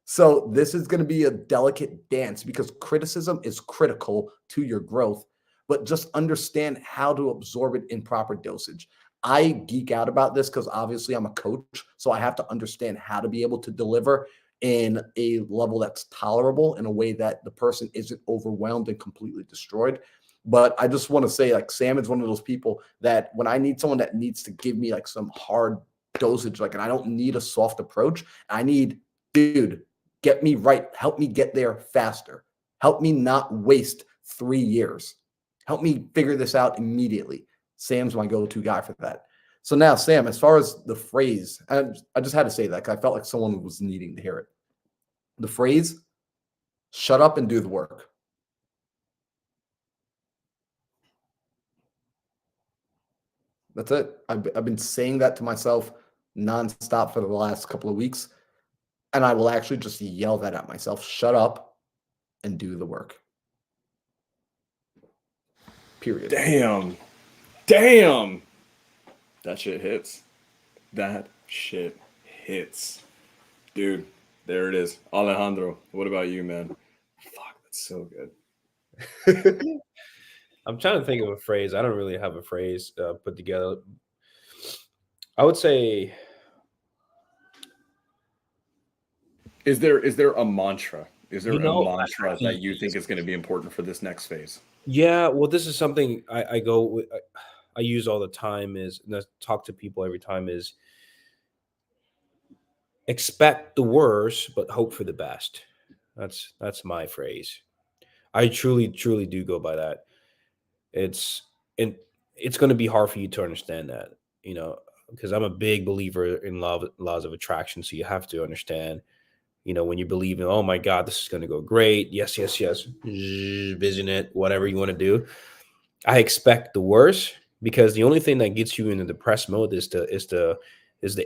So this is going to be a delicate dance because criticism is critical to your growth, but just understand how to absorb it in proper dosage. I geek out about this because obviously I'm a coach, so I have to understand how to be able to deliver in a level that's tolerable, in a way that the person isn't overwhelmed and completely destroyed. But I just want to say, like, Sam is one of those people that when I need someone that needs to give me like some hard dosage, like, and I don't need a soft approach, I need, dude, get me right. Help me get there faster. Help me not waste 3 years. Help me figure this out immediately. Sam's my go-to guy for that. So now, Sam, as far as the phrase, I just had to say that because I felt like someone was needing to hear it. The phrase, shut up and do the work. That's it. I've been saying that to myself nonstop for the last couple of weeks, and I will actually just yell that at myself. Shut up and do the work. Period. Damn. That shit hits. Dude, there it is. Alejandro, what about you, man? Fuck, that's so good. I'm trying to think of a phrase. I don't really have a phrase put together. I would say, Is there a mantra? Is there a mantra that you think is going to be important for this next phase? Yeah, well, this is something I use all the time, and I talk to people every time, is expect the worst, but hope for the best. That's my phrase. I truly do go by that. It's going to be hard for you to understand that. because I'm a big believer in laws of attraction. So you have to understand, when you believe in, oh my God, this is going to go great. Yes, yes, yes. Vision it, whatever you want to do. I expect the worst, because the only thing that gets you in the depressed mode is the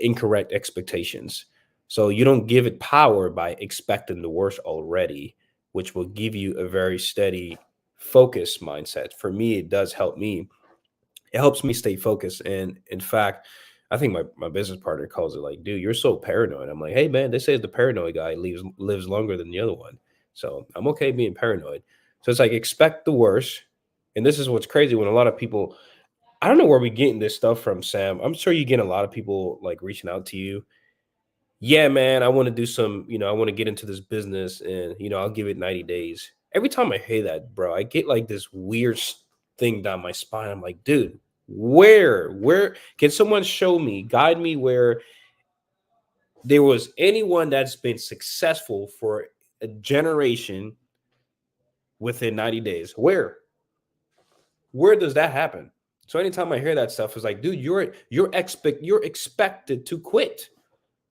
incorrect expectations. So you don't give it power by expecting the worst already, which will give you a very steady focus mindset. For me, it does help me. It helps me stay focused. And in fact, I think my business partner calls it like, dude, you're so paranoid. I'm like, hey man, they say the paranoid guy lives longer than the other one. So I'm okay being paranoid. So it's like, expect the worst. And this is what's crazy, when a lot of people, I don't know where we getting this stuff from, Sam. I'm sure you get a lot of people like reaching out to you. Yeah, man, I want to do some, I want to get into this business, and, I'll give it 90 days. Every time I hear that, bro, I get like this weird thing down my spine. I'm like, dude, where can someone show me, guide me, where there was anyone that's been successful for a generation within 90 days? Where does that happen? So anytime I hear that stuff, it's like, dude, you're expected to quit.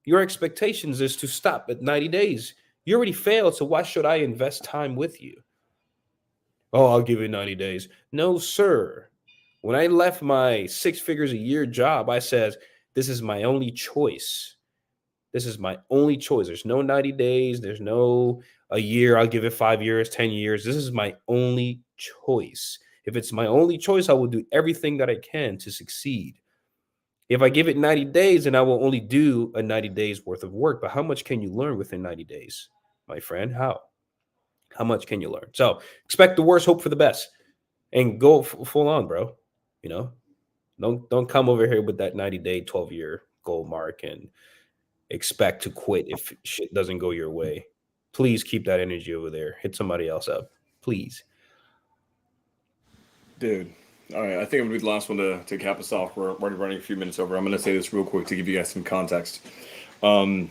Your expectations is to stop at 90 days. You already failed, so why should I invest time with you? Oh, I'll give you 90 days. No, sir. When I left my 6 figures a year job, I said, this is my only choice. This is my only choice. There's no 90 days. There's no a year. I'll give it 5 years, 10 years. This is my only choice. If it's my only choice, I will do everything that I can to succeed. If I give it 90 days, then I will only do a 90 days worth of work. But how much can you learn within 90 days, my friend? How much can you learn? So expect the worst, hope for the best, and go full on, bro. Don't come over here with that 90-day, 12-year goal mark and expect to quit if shit doesn't go your way. Please keep that energy over there. Hit somebody else up, please. Dude. All right, I think I'm going to be the last one to cap us off. We're already running a few minutes over. I'm going to say this real quick to give you guys some context. A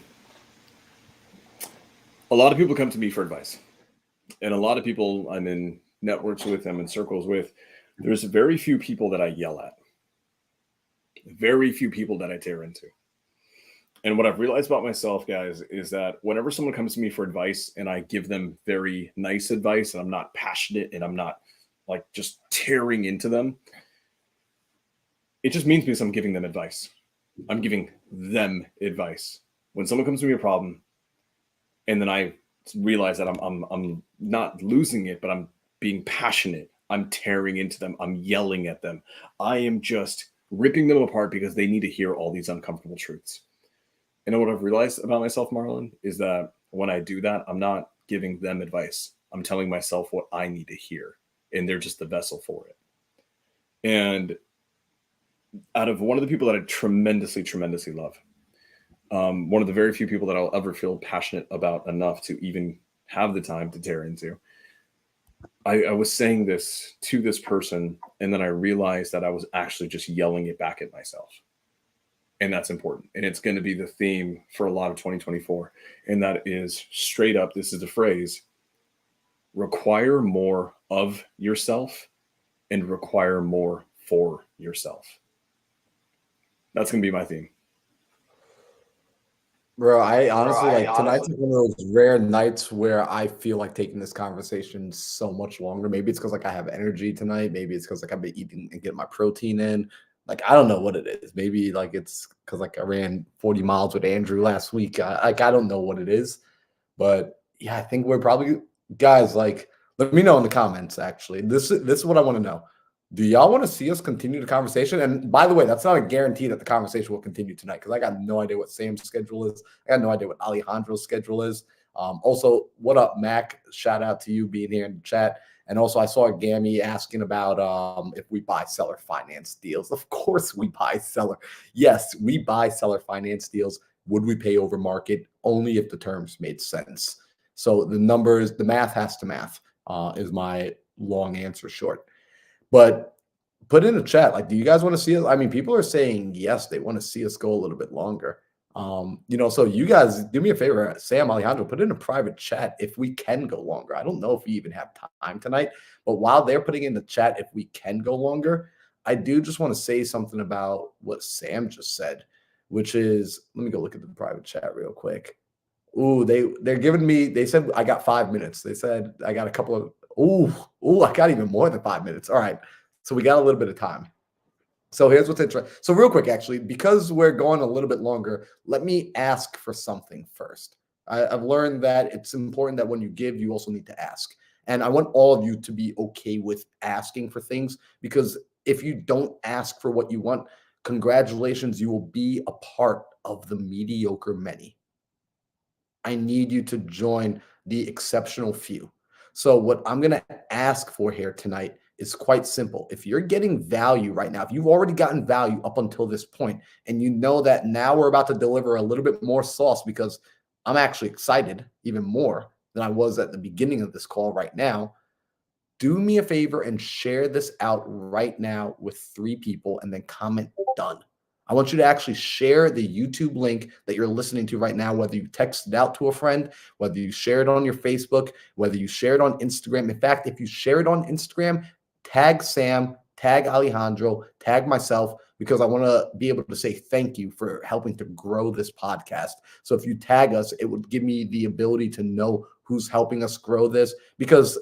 lot of people come to me for advice. And a lot of people I'm in networks with, I'm in circles with. There's very few people that I yell at. Very few people that I tear into. And what I've realized about myself, guys, is that whenever someone comes to me for advice and I give them very nice advice, and I'm not passionate and I'm not like just tearing into them, it just means because I'm giving them advice. I'm giving them advice. When someone comes to me with a problem, and then I realize that I'm not losing it, but I'm being passionate. I'm tearing into them. I'm yelling at them. I am just ripping them apart because they need to hear all these uncomfortable truths. And what I've realized about myself, Marlon, is that when I do that, I'm not giving them advice. I'm telling myself what I need to hear. And they're just the vessel for it. And out of one of the people that I tremendously, tremendously love, one of the very few people that I'll ever feel passionate about enough to even have the time to tear into, I was saying this to this person, and then I realized that I was actually just yelling it back at myself. And that's important. And it's going to be the theme for a lot of 2024. And that is straight up, this is the phrase, require more of yourself and require more for yourself. That's going to be my theme. Bro, I honestly tonight's one of those rare nights where I feel like taking this conversation so much longer. Maybe it's because like I have energy tonight. Maybe it's because like I've been eating and getting my protein in. Like I don't know what it is. Maybe like it's because like I ran 40 miles with Andrew last week. I don't know what it is, but yeah, I think we're probably guys. Like, let me know in the comments. Actually, this is what I want to know. Do y'all want to see us continue the conversation? And by the way, that's not a guarantee that the conversation will continue tonight because I got no idea what Sam's schedule is. I got no idea what Alejandro's schedule is. Also, what up, Mac? Shout out to you being here in the chat. And also, I saw Gammy asking about if we buy seller finance deals. Of course, we buy seller. Yes, we buy seller finance deals. Would we pay over market? Only if the terms made sense. So the numbers, the math has to math is my long answer short. But put in the chat, like, do you guys want to see us? I mean, people are saying yes, they want to see us go a little bit longer. So you guys do me a favor, Sam, Alejandro, put in a private chat if we can go longer. I don't know if we even have time tonight, but while they're putting in the chat if we can go longer, I do just want to say something about what Sam just said, which is, let me go look at the private chat real quick. Ooh, they're giving me, they said I got 5 minutes. They said I got a couple of, I got even more than 5 minutes. All right. So we got a little bit of time. So here's what's interesting. So real quick, actually, because we're going a little bit longer, let me ask for something first. I've learned that it's important that when you give, you also need to ask. And I want all of you to be okay with asking for things, because if you don't ask for what you want, congratulations, you will be a part of the mediocre many. I need you to join the exceptional few. So what I'm going to ask for here tonight is quite simple. If you're getting value right now, if you've already gotten value up until this point, and you know that now we're about to deliver a little bit more sauce, because I'm actually excited even more than I was at the beginning of this call right now, do me a favor and share this out right now with 3 people and then comment done. I want you to actually share the YouTube link that you're listening to right now, whether you text it out to a friend, whether you share it on your Facebook, whether you share it on Instagram. In fact, if you share it on Instagram, tag Sam, tag Alejandro, tag myself, because I want to be able to say thank you for helping to grow this podcast. So if you tag us, it would give me the ability to know who's helping us grow this, because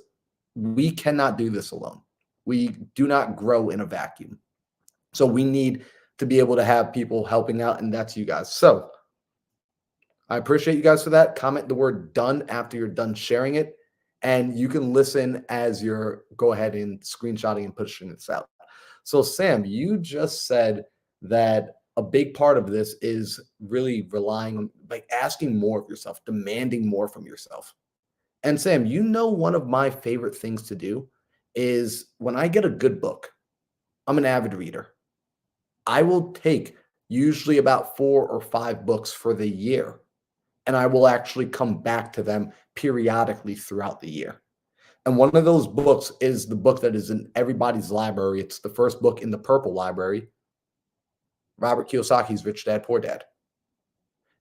we cannot do this alone. We do not grow in a vacuum. So we need to be able to have people helping out, and that's you guys. So I appreciate you guys for that. Comment the word done after you're done sharing it, and you can listen as you're go ahead and screenshotting and pushing this out. So Sam, you just said that a big part of this is really relying on, like, asking more of yourself, demanding more from yourself. And Sam, you know, one of my favorite things to do is when I get a good book, I'm an avid reader. I will take usually about 4 or 5 books for the year, and I will actually come back to them periodically throughout the year. And one of those books is the book that is in everybody's library. It's the first book in the purple library, Robert Kiyosaki's Rich Dad, Poor Dad.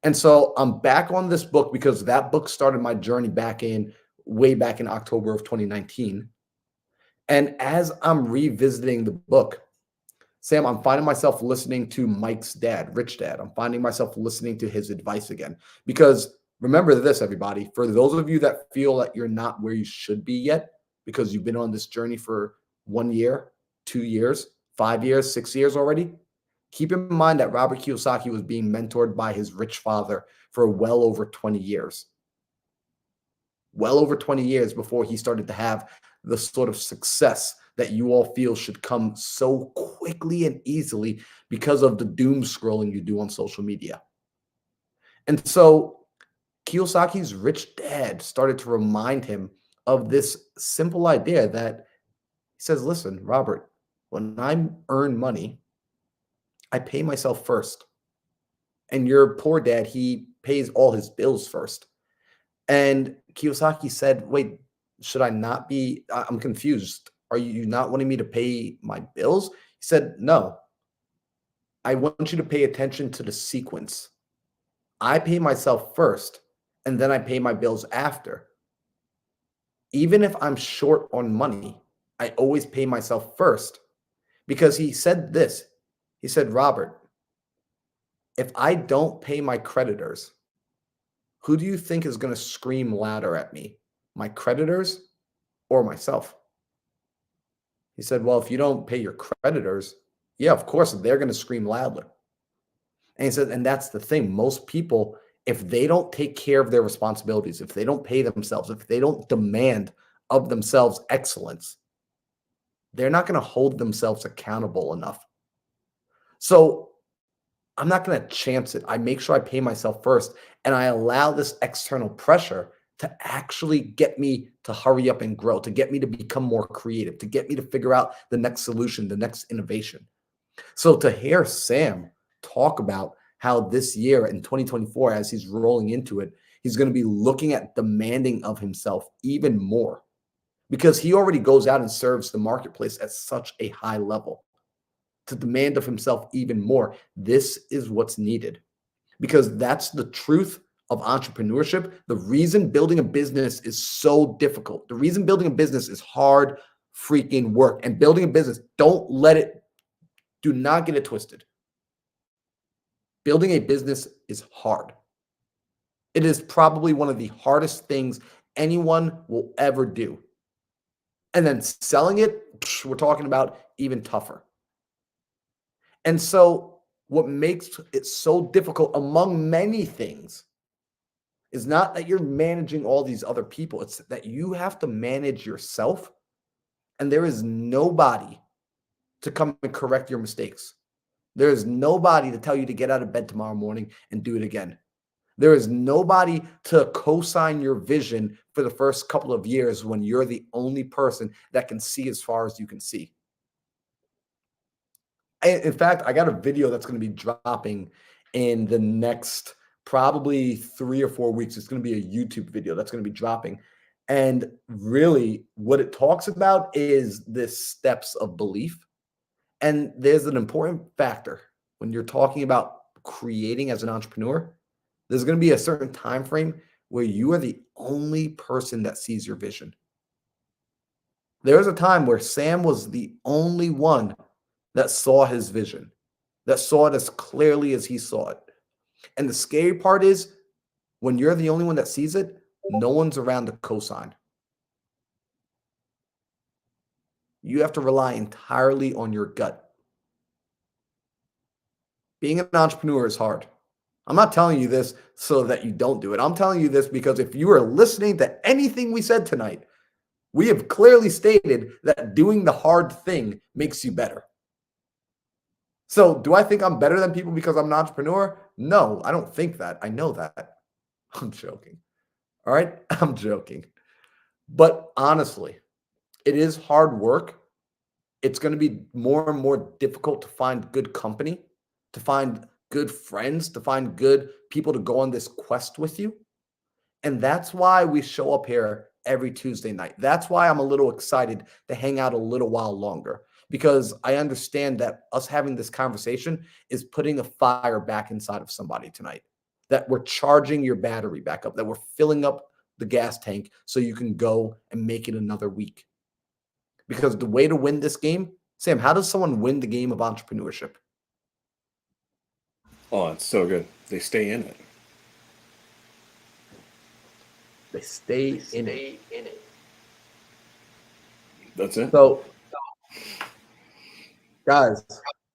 And so I'm back on this book because that book started my journey way back in October of 2019. And as I'm revisiting the book, Sam, I'm finding myself listening to Mike's dad, Rich Dad. I'm finding myself listening to his advice again. Because remember this, everybody, for those of you that feel that you're not where you should be yet, because you've been on this journey for 1 year, 2 years, 5 years, 6 years already, keep in mind that Robert Kiyosaki was being mentored by his rich father for well over 20 years. Well over 20 years before he started to have the sort of success that you all feel should come so quickly and easily because of the doom scrolling you do on social media. And so Kiyosaki's Rich Dad started to remind him of this simple idea that he says, listen, Robert, when I earn money, I pay myself first. And your poor dad, he pays all his bills first. And Kiyosaki said, wait, should I not be? I'm confused. Are you not wanting me to pay my bills? He said, no. I want you to pay attention to the sequence. I pay myself first, and then I pay my bills after. Even if I'm short on money, I always pay myself first. Because he said this. He said, Robert, if I don't pay my creditors, who do you think is going to scream louder at me? My creditors or myself? He said, well, if you don't pay your creditors, yeah, of course, they're going to scream louder. And he said, and that's the thing. Most people, if they don't take care of their responsibilities, if they don't pay themselves, if they don't demand of themselves excellence, they're not going to hold themselves accountable enough. So I'm not going to chance it. I make sure I pay myself first, and I allow this external pressure to actually get me to hurry up and grow, to get me to become more creative, to get me to figure out the next solution, the next innovation. So to hear Sam talk about how this year in 2024, as he's rolling into it, he's going to be looking at demanding of himself even more, because he already goes out and serves the marketplace at such a high level. To demand of himself even more, this is what's needed, because that's the truth of entrepreneurship. The reason building a business is so difficult, the reason building a business is hard freaking work, and building a business, don't let it Do not get it twisted. Building a business is hard. It is probably one of the hardest things anyone will ever do. And then selling it, we're talking about even tougher. And so what makes it so difficult among many things is not that you're managing all these other people. It's that you have to manage yourself. And there is nobody to come and correct your mistakes. There is nobody to tell you to get out of bed tomorrow morning and do it again. There is nobody to co-sign your vision for the first couple of years when you're the only person that can see as far as you can see. In fact, I got a video that's going to be dropping in the next probably 3 or 4 weeks. It's going to be a YouTube video that's going to be dropping. And really what it talks about is the steps of belief. And there's an important factor when you're talking about creating as an entrepreneur. There's going to be a certain time frame where you are the only person that sees your vision. There was a time where Sam was the only one that saw his vision, that saw it as clearly as he saw it. And the scary part is when you're the only one that sees it, no one's around to co-sign. You have to rely entirely on your gut. Being an entrepreneur is hard. I'm not telling you this so that you don't do it. I'm telling you this because if you are listening to anything we said tonight, we have clearly stated that doing the hard thing makes you better. So do I think I'm better than people because I'm an entrepreneur? No, I don't think that. I know that. I'm joking. All right? I'm joking. But honestly, it is hard work. It's going to be more and more difficult to find good company, to find good friends, to find good people to go on this quest with you. And that's why we show up here every Tuesday night. That's why I'm a little excited to hang out a little while longer, because I understand that us having this conversation is putting a fire back inside of somebody tonight, that we're charging your battery back up, that we're filling up the gas tank so you can go and make it another week. Because the way to win this game, Sam, how does someone win the game of entrepreneurship? Oh, it's so good. They stay in it. They stay in it. That's it. So, guys,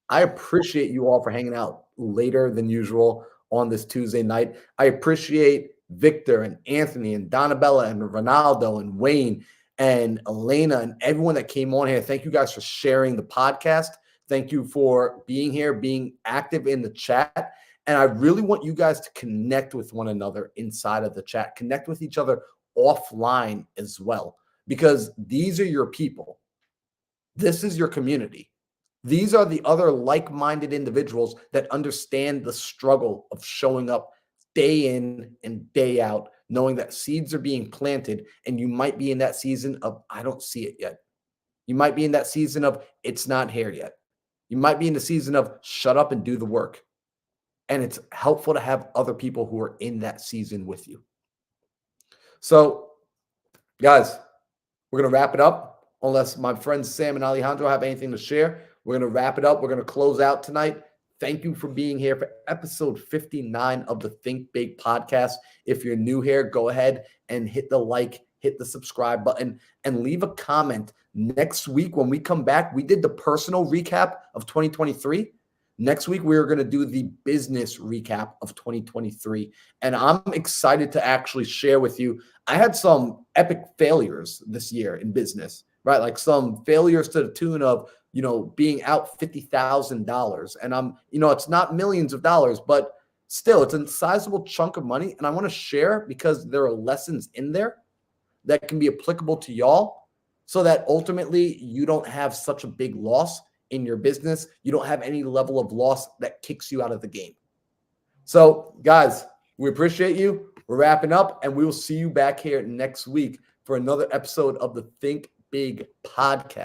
I appreciate you all for hanging out later than usual on this Tuesday night. I appreciate Victor and Anthony and Donabella and Ronaldo and Wayne and Elena and everyone that came on here. Thank you guys for sharing the podcast. Thank you for being here, being active in the chat. And I really want you guys to connect with one another inside of the chat. Connect with each other offline as well, because these are your people. This is your community. These are the other like-minded individuals that understand the struggle of showing up day in and day out, knowing that seeds are being planted, and you might be in that season of, I don't see it yet. You might be in that season of, it's not here yet. You might be in the season of, shut up and do the work. And it's helpful to have other people who are in that season with you. So, guys, we're going to wrap it up. Unless my friends Sam and Alejandro have anything to share, we're going to wrap it up. We're going to close out tonight. Thank you for being here for episode 59 of the Think Big podcast. If you're new here, go ahead and hit the like, hit the subscribe button, and leave a comment. Next week, when we come back, we did the personal recap of 2023. Next week, we're going to do the business recap of 2023. And I'm excited to actually share with you. I had some epic failures this year in business, right? Like some failures to the tune of, being out $50,000. And it's not millions of dollars, but still, it's a sizable chunk of money. And I want to share because there are lessons in there that can be applicable to y'all so that ultimately you don't have such a big loss in your business. You don't have any level of loss that kicks you out of the game. So, guys, we appreciate you. We're wrapping up, and we will see you back here next week for another episode of the Think Big podcast.